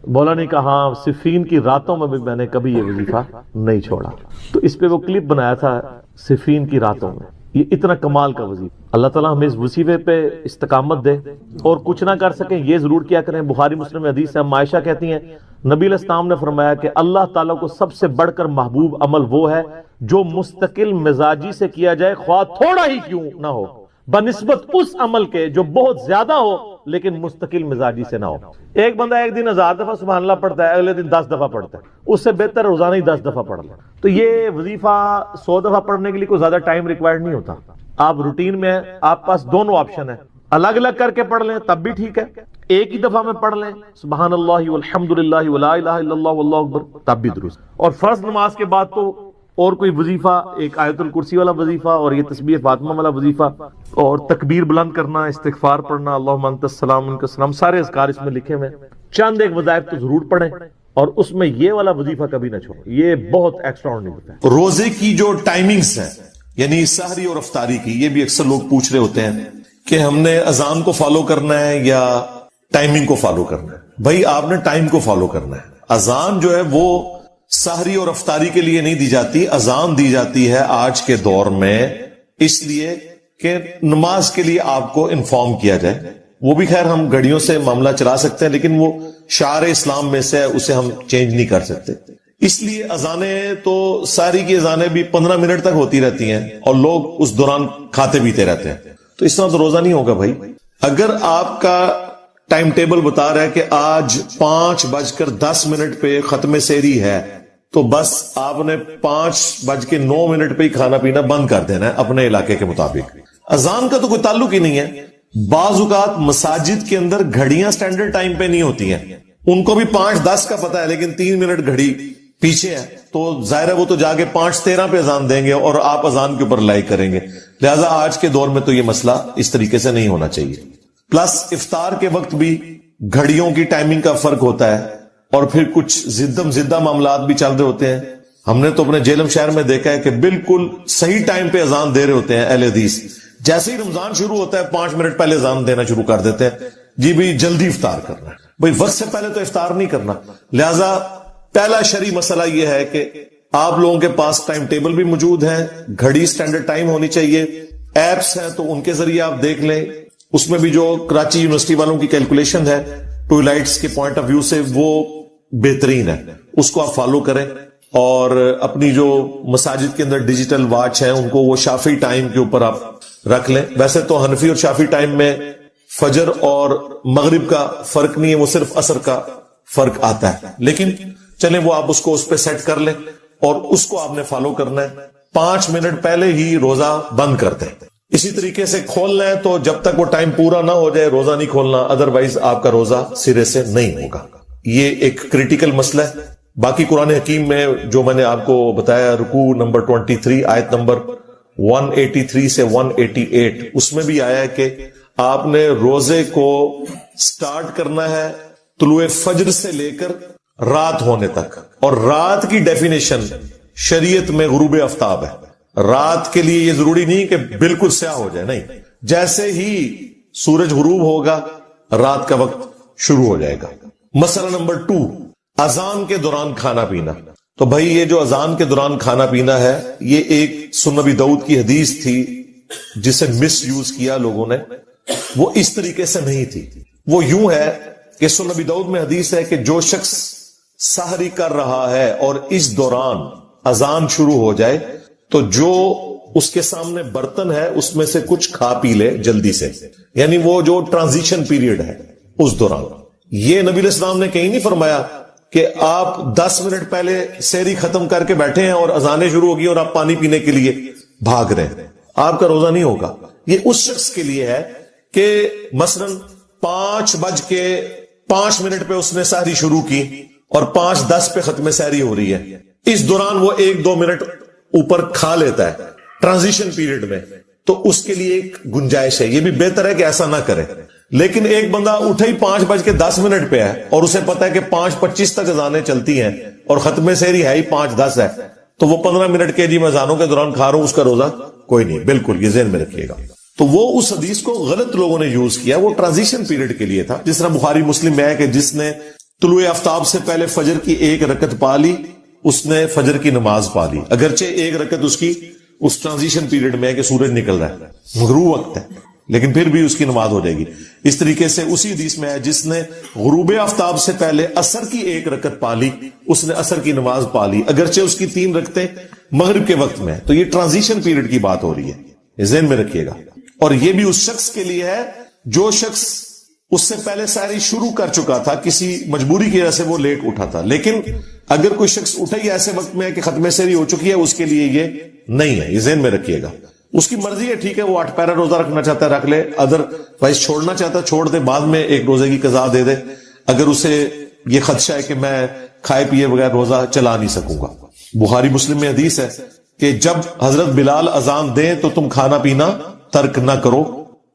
مولا نے کہا ہاں صفین کی راتوں میں بھی میں نے کبھی یہ وظیفہ نہیں چھوڑا. تو اس پہ وہ کلپ بنایا تھا صفین کی راتوں میں. یہ اتنا کمال کا وظیفہ. اللہ تعالیٰ ہمیں اس وظیفے پہ استقامت دے اور کچھ نہ کر سکیں یہ ضرور کیا کریں. بخاری مسلم میں حدیث ہے، عائشہ کہتی ہیں نبی علیہ السلام نے فرمایا کہ اللہ تعالیٰ کو سب سے بڑھ کر محبوب عمل وہ ہے جو مستقل مزاجی سے کیا جائے خواہ تھوڑا ہی کیوں نہ ہو، بنسبت اس عمل کے جو بہت زیادہ ہو لیکن مستقل مزاجی سے نہ ہو. ایک بندہ ایک دن 1000 دفعہ سبحان اللہ پڑھتا ہے، اگلے دن 10 دفعہ پڑھتا ہے، اس سے بہتر روزانہ ہی 10 دفعہ پڑھ لیں. تو یہ وظیفہ 100 دفعہ پڑھنے کے لیے کوئی زیادہ ٹائم ریکوائرڈ نہیں ہوتا. آپ روٹین میں ہیں، آپ پاس دونوں آپشن ہیں، الگ الگ کر کے پڑھ لیں تب بھی ٹھیک ہے، ایک ہی دفعہ میں پڑھ لیں سبحان اللہ والحمدللہ ولا الہ الا اللہ واللہ اکبر تب بھی درست. اور فرض نماز کے بعد تو اور کوئی وظیفہ، ایک آیت الکرسی والا وظیفہ اور یہ تسبیح فاطمہ والا وظیفہ اور تکبیر بلند کرنا، استغفار پڑھنا، اللہم انت السلام منک السلام، سارے اذکار اس میں لکھے ہوئے. چند ایک وظائف تو ضرور پڑھیں اور اس میں یہ والا وظیفہ کبھی نہ چھوڑیں، یہ بہت ایکسٹرا آرڈنری ہوتا ہے. روزے کی جو ٹائمنگز ہیں یعنی سحری اور افطاری کی، یہ بھی اکثر لوگ پوچھ رہے ہوتے ہیں کہ ہم نے اذان کو فالو کرنا ہے یا ٹائمنگ کو فالو کرنا ہے. بھائی آپ نے ٹائم کو فالو کرنا ہے. اذان جو ہے وہ سحری اور افطاری کے لیے نہیں دی جاتی، اذان دی جاتی ہے آج کے دور میں اس لیے کہ نماز کے لیے آپ کو انفارم کیا جائے. وہ بھی خیر ہم گھڑیوں سے معاملہ چلا سکتے ہیں لیکن وہ شعار اسلام میں سے اسے ہم چینج نہیں کر سکتے. اس لیے اذانیں تو ساری کی اذانیں بھی 15 منٹ تک ہوتی رہتی ہیں اور لوگ اس دوران کھاتے پیتے رہتے ہیں. تو اس طرح تو روزہ نہیں ہوگا بھائی. اگر آپ کا ٹائم ٹیبل بتا رہا ہے کہ آج 5:10 پہ ختم سحری ہے تو بس آپ نے 5:09 پہ ہی کھانا پینا بند کر دینا ہے اپنے علاقے کے مطابق. اذان کا تو کوئی تعلق ہی نہیں ہے. بعض اوقات مساجد کے اندر گھڑیاں سٹینڈرڈ ٹائم پہ نہیں ہوتی ہیں، ان کو بھی 5:10 کا پتہ ہے لیکن 3 منٹ گھڑی پیچھے ہے تو ظاہر ہے وہ تو جا کے 5:13 پہ اذان دیں گے اور آپ اذان کے اوپر لائک کریں گے. لہذا آج کے دور میں تو یہ مسئلہ اس طریقے سے نہیں ہونا چاہیے. پلس افطار کے وقت بھی گھڑیوں کی ٹائمنگ کا فرق ہوتا ہے اور پھر کچھ زدہ معاملات بھی چل رہے ہوتے ہیں. ہم نے تو اپنے جیلم شہر میں دیکھا ہے کہ بالکل صحیح ٹائم پہ اذان دے رہے ہوتے ہیں اہل حدیث. جیسے ہی رمضان شروع ہوتا ہے 5 منٹ پہلے اذان دینا شروع کر دیتے ہیں, جی بھائی جلدی افطار کرنا ہے. بھائی وقت سے پہلے تو افطار نہیں کرنا. لہذا پہلا شرعی مسئلہ یہ ہے کہ آپ لوگوں کے پاس ٹائم ٹیبل بھی موجود ہے, گھڑی سٹینڈرڈ ٹائم ہونی چاہیے, ایپس ہیں تو ان کے ذریعے آپ دیکھ لیں. اس میں بھی جو کراچی یونیورسٹی والوں کی کیلکولیشن ہے ٹوائلائٹس کے پوائنٹ آف ویو سے وہ بہترین ہے, اس کو آپ فالو کریں. اور اپنی جو مساجد کے اندر ڈیجیٹل واچ ہیں ان کو وہ شافعی ٹائم کے اوپر آپ رکھ لیں. ویسے تو حنفی اور شافعی ٹائم میں فجر اور مغرب کا فرق نہیں ہے, وہ صرف عصر کا فرق آتا ہے, لیکن چلیں وہ آپ اس کو اس پہ سیٹ کر لیں اور اس کو آپ نے فالو کرنا ہے. 5 منٹ پہلے ہی روزہ بند کر دیں. اسی طریقے سے کھولنا ہے تو جب تک وہ ٹائم پورا نہ ہو جائے روزہ نہیں کھولنا, ادروائز آپ کا روزہ سرے سے نہیں ہوگا. یہ ایک کریٹیکل مسئلہ ہے. باقی قرآن حکیم میں جو میں نے آپ کو بتایا رکوع نمبر 23 آیت نمبر 183 سے 188, اس میں بھی آیا ہے کہ آپ نے روزے کو سٹارٹ کرنا ہے طلوع فجر سے لے کر رات ہونے تک. اور رات کی ڈیفینیشن شریعت میں غروب آفتاب ہے. رات کے لیے یہ ضروری نہیں کہ بالکل سیاہ ہو جائے, نہیں, جیسے ہی سورج غروب ہوگا رات کا وقت شروع ہو جائے گا. مسئلہ نمبر 2, اذان کے دوران کھانا پینا. تو بھائی یہ جو اذان کے دوران کھانا پینا ہے یہ ایک سنن ابی داؤد کی حدیث تھی جسے مس یوز کیا لوگوں نے. وہ اس طریقے سے نہیں تھی. وہ یوں ہے کہ سنن ابی داؤد میں حدیث ہے کہ جو شخص سحری کر رہا ہے اور اس دوران اذان شروع ہو جائے تو جو اس کے سامنے برتن ہے اس میں سے کچھ کھا پی لے جلدی سے. یعنی وہ جو ٹرانزیشن پیریڈ ہے اس دوران. یہ نبی علیہ السلام نے کہیں نہیں فرمایا کہ آپ 10 منٹ پہلے سحری ختم کر کے بیٹھے ہیں اور اذانیں شروع ہوگی اور آپ پانی پینے کے لیے بھاگ رہے ہیں. آپ کا روزہ نہیں ہوگا. یہ اس شخص کے لیے ہے کہ مثلا 5:05 پہ اس نے سحری شروع کی اور 5:10 پہ ختم سحری ہو رہی ہے. اس دوران وہ 1-2 منٹ اوپر کھا لیتا ہے ٹرانزیشن پیریڈ میں, تو اس کے لیے ایک گنجائش ہے. یہ بھی بہتر ہے کہ ایسا نہ کرے. لیکن ایک بندہ اٹھا ہی 5:10 پہ ہے اور اسے پتا ہے کہ 5:25 تک اذانیں چلتی ہیں اور ختم سحری ہے ہی 5:10 ہے, تو وہ 15 منٹ کے جی میں اذانوں کے دوران کھا رہا ہوں, اس کا روزہ کوئی نہیں. بالکل یہ ذہن میں رکھیے گا. تو وہ اس حدیث کو غلط لوگوں نے یوز کیا. وہ ٹرانزیشن پیریڈ کے لیے تھا. جس طرح بخاری مسلم میں ہے کہ جس نے طلوع آفتاب سے پہلے فجر کی 1 رکعت پا لی اس نے فجر کی نماز پا لی, اگرچہ 1 رکعت اس کی اس ٹرانزیشن پیریڈ میں ہے کہ سورج نکل رہا ہے, غروب وقت ہے, لیکن پھر بھی اس کی نماز ہو جائے گی. اس طریقے سے اسی حدیث میں ہے جس نے غروب آفتاب سے پہلے عصر کی 1 رکعت پا لی اس نے عصر کی نماز پا لی, اگرچہ اس کی 3 رکعتیں مغرب کے وقت میں. تو یہ ٹرانزیشن پیریڈ کی بات ہو رہی ہے, یہ ذہن میں رکھیے گا. اور یہ بھی اس شخص کے لیے ہے جو شخص اس سے پہلے سحری شروع کر چکا تھا, کسی مجبوری کی وجہ سے وہ لیٹ اٹھا تھا. لیکن اگر کوئی شخص اٹھا ہی ایسے وقت میں ہے کہ ختم سحری ہو چکی ہے, اس کے لیے یہ نہیں ہے. یہ ذہن میں رکھیے گا. اس کی مرضی ہے, ٹھیک ہے, وہ 8 پیرا روزہ رکھنا چاہتا ہے رکھ لے, ادر وائز چھوڑنا چاہتا ہے چھوڑ دے, بعد میں ایک روزے کی قضا دے دے اگر اسے یہ خدشہ ہے کہ میں کھائے پیے بغیر روزہ چلا نہیں سکوں گا. بخاری مسلم میں حدیث ہے کہ جب حضرت بلال اذان دیں تو تم کھانا پینا ترک نہ کرو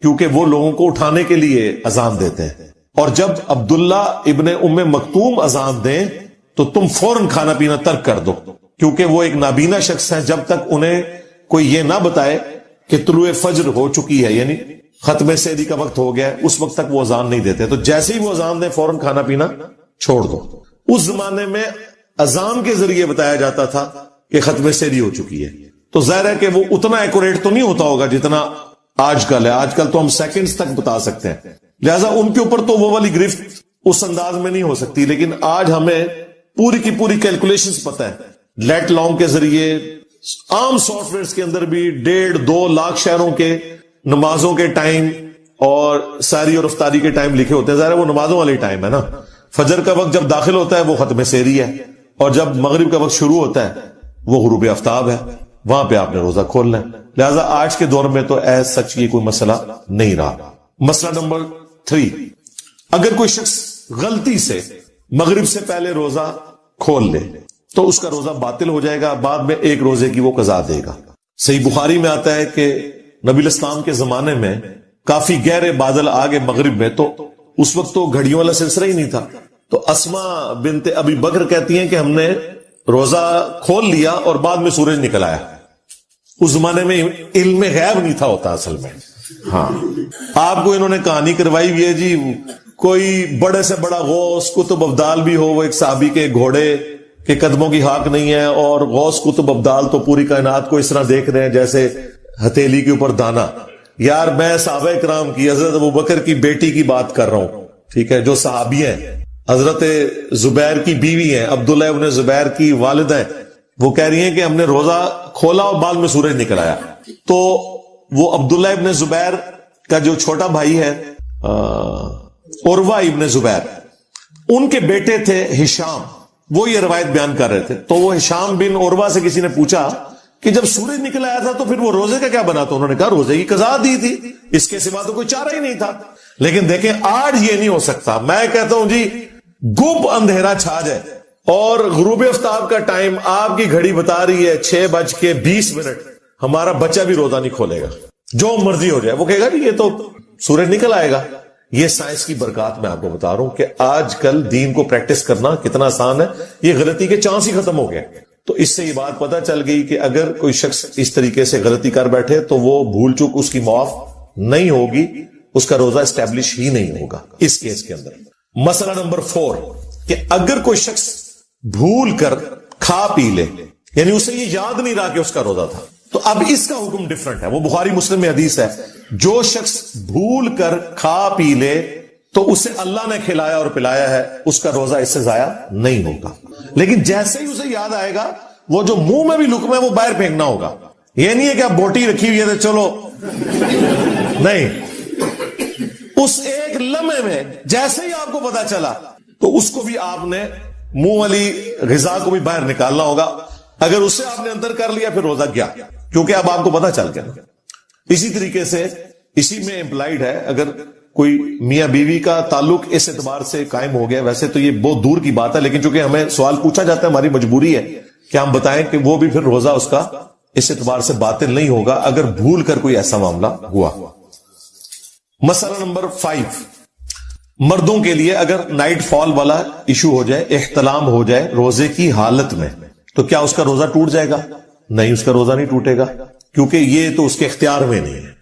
کیونکہ وہ لوگوں کو اٹھانے کے لیے اذان دیتے ہیں, اور جب عبداللہ ابن ام مکتوم اذان دیں تو تم فوراً کھانا پینا ترک کر دو کیونکہ وہ ایک نابینا شخص ہیں. جب تک انہیں کوئی یہ نہ بتائے کہ طلوع فجر ہو چکی ہے, یعنی ختم سحری کا وقت ہو گیا, اس وقت تک وہ اذان نہیں دیتے. تو جیسے ہی وہ اذان دیں فوراً کھانا پینا چھوڑ دو. اس زمانے میں اذان کے ذریعے بتایا جاتا تھا کہ ختم سحری ہو چکی ہے, تو ظاہر ہے کہ وہ اتنا ایکوریٹ تو نہیں ہوتا ہوگا جتنا آج کل ہے. آج کل تو ہم سیکنڈز تک بتا سکتے ہیں, لہذا ان کے اوپر تو وہ والی گرفت اس انداز میں نہیں ہو سکتی. لیکن آج ہمیں پوری کی پوری کیلکولیشنز پتہ ہے. لیٹ لانگ کے ذریعے عام سافٹ ویئرز کے اندر بھی 1.5-2 لاکھ شہروں کے نمازوں کے ٹائم اور سحری اور افطاری کے ٹائم لکھے ہوتے ہیں. ظاہر ہے وہ نمازوں والی ٹائم ہے نا. فجر کا وقت جب داخل ہوتا ہے وہ ختم سحری ہے, اور جب مغرب کا وقت شروع ہوتا ہے وہ غروب آفتاب ہے, وہاں پہ آپ نے روزہ کھولنا ہے. لہذا آج کے دور میں تو ایز سچ یہ کوئی مسئلہ نہیں رہا. مسئلہ نمبر 3, اگر کوئی شخص غلطی سے مغرب سے پہلے روزہ کھول لے تو اس کا روزہ باطل ہو جائے گا, بعد میں ایک روزے کی وہ قضا دے گا. صحیح بخاری میں آتا ہے کہ نبی الاسلام کے زمانے میں کافی گہرے بادل آگے مغرب میں, تو اس وقت تو گھڑیوں والا سلسلہ ہی نہیں تھا. تو اسما بنت ابی بکر کہتی ہیں کہ ہم نے روزہ کھول لیا اور بعد میں سورج نکل آیا. اس زمانے میں علم غیب نہیں تھا ہوتا اصل میں. ہاں, آپ کو انہوں نے کہانی کروائی ہوئی ہے جی, کوئی بڑے سے بڑا غوث قطب ابدال بھی ہو, وہ ایک صحابی کے گھوڑے کے قدموں کی ہاک نہیں ہے, اور غوث قطب ابدال تو پوری کائنات کو اس طرح دیکھ رہے ہیں جیسے ہتھیلی کے اوپر دانا. یار میں صحابہ کرام کی حضرت ابوبکر کی بیٹی کی بات کر رہا ہوں, ٹھیک ہے, جو صحابی ہیں, حضرت زبیر کی بیوی ہیں, عبداللہ ابن زبیر کی والدہ ہیں, وہ کہہ رہی ہیں کہ ہم نے روزہ کھولا اور بعد میں سورج نکل آیا. تو وہ عبداللہ ابن زبیر کا جو چھوٹا بھائی ہے عروہ ابن زبیر, ان کے بیٹے تھے ہشام, وہ یہ روایت بیان کر رہے تھے. تو وہ ہشام بن عروہ سے کسی نے پوچھا کہ جب سورج نکل آیا تھا تو پھر وہ روزے کا کیا بنا؟ تو انہوں نے کہا روزے کی قضا دی تھی, اس کے سوا تو کوئی چارہ ہی نہیں تھا. لیکن دیکھیں آج یہ نہیں ہو سکتا. میں کہتا ہوں جی گپ اندھیرا چھا جائے اور غروب آفتاب کا ٹائم آپ کی گھڑی بتا رہی ہے 6:20, ہمارا بچہ بھی روزہ نہیں کھولے گا, جو مرضی ہو جائے. وہ کہے گا جی یہ تو سورج نکل آئے گا. یہ سائنس کی برکات میں آپ کو بتا رہا ہوں کہ آج کل دین کو پریکٹس کرنا کتنا آسان ہے. یہ غلطی کے چانس ہی ختم ہو گئے. تو اس سے یہ بات پتہ چل گئی کہ اگر کوئی شخص اس طریقے سے غلطی کر بیٹھے تو وہ بھول چوک اس کی معاف نہیں ہوگی, اس کا روزہ اسٹیبلش ہی نہیں ہوگا اس کیس کے اندر. مسئلہ نمبر 4 کہ اگر کوئی شخص بھول کر کھا پی لے, یعنی اسے یہ یاد نہیں رہا کہ اس کا روزہ تھا, تو اب اس کا حکم ڈیفرنٹ ہے. وہ بخاری مسلم میں حدیث ہے, جو شخص بھول کر کھا پی لے تو اسے اللہ نے کھلایا اور پلایا ہے, اس کا روزہ اس سے ضائع نہیں ہوگا. لیکن جیسے ہی اسے یاد آئے گا, وہ جو منہ میں بھی لقمہ ہے وہ باہر پھینکنا ہوگا. یہ نہیں ہے کہ آپ بوٹی رکھی ہوئی ہے تو چلو, نہیں, اس ایک لمحے میں جیسے ہی آپ کو پتا چلا تو اس کو بھی آپ نے منہ والی غذا کو بھی باہر نکالنا ہوگا. اگر اسے آپ نے اندر کر لیا پھر روزہ گیا, کیونکہ اب آپ کو پتا چل گیا. اسی طریقے سے اسی میں امپلائڈ ہے, اگر کوئی میاں بیوی کا تعلق اس اعتبار سے قائم ہو گیا, ویسے تو یہ بہت دور کی بات ہے, لیکن چونکہ ہمیں سوال پوچھا جاتا ہے, ہماری مجبوری ہے کہ ہم بتائیں کہ وہ بھی پھر روزہ اس کا اس اعتبار سے باطل نہیں ہوگا اگر بھول کر کوئی ایسا معاملہ ہوا. مسئلہ نمبر 5, مردوں کے لیے اگر نائٹ فال والا ایشو ہو جائے, احتلام ہو جائے روزے کی حالت میں, تو کیا اس کا روزہ ٹوٹ جائے گا؟ نہیں, اس کا روزہ نہیں ٹوٹے گا, کیونکہ یہ تو اس کے اختیار میں نہیں ہے.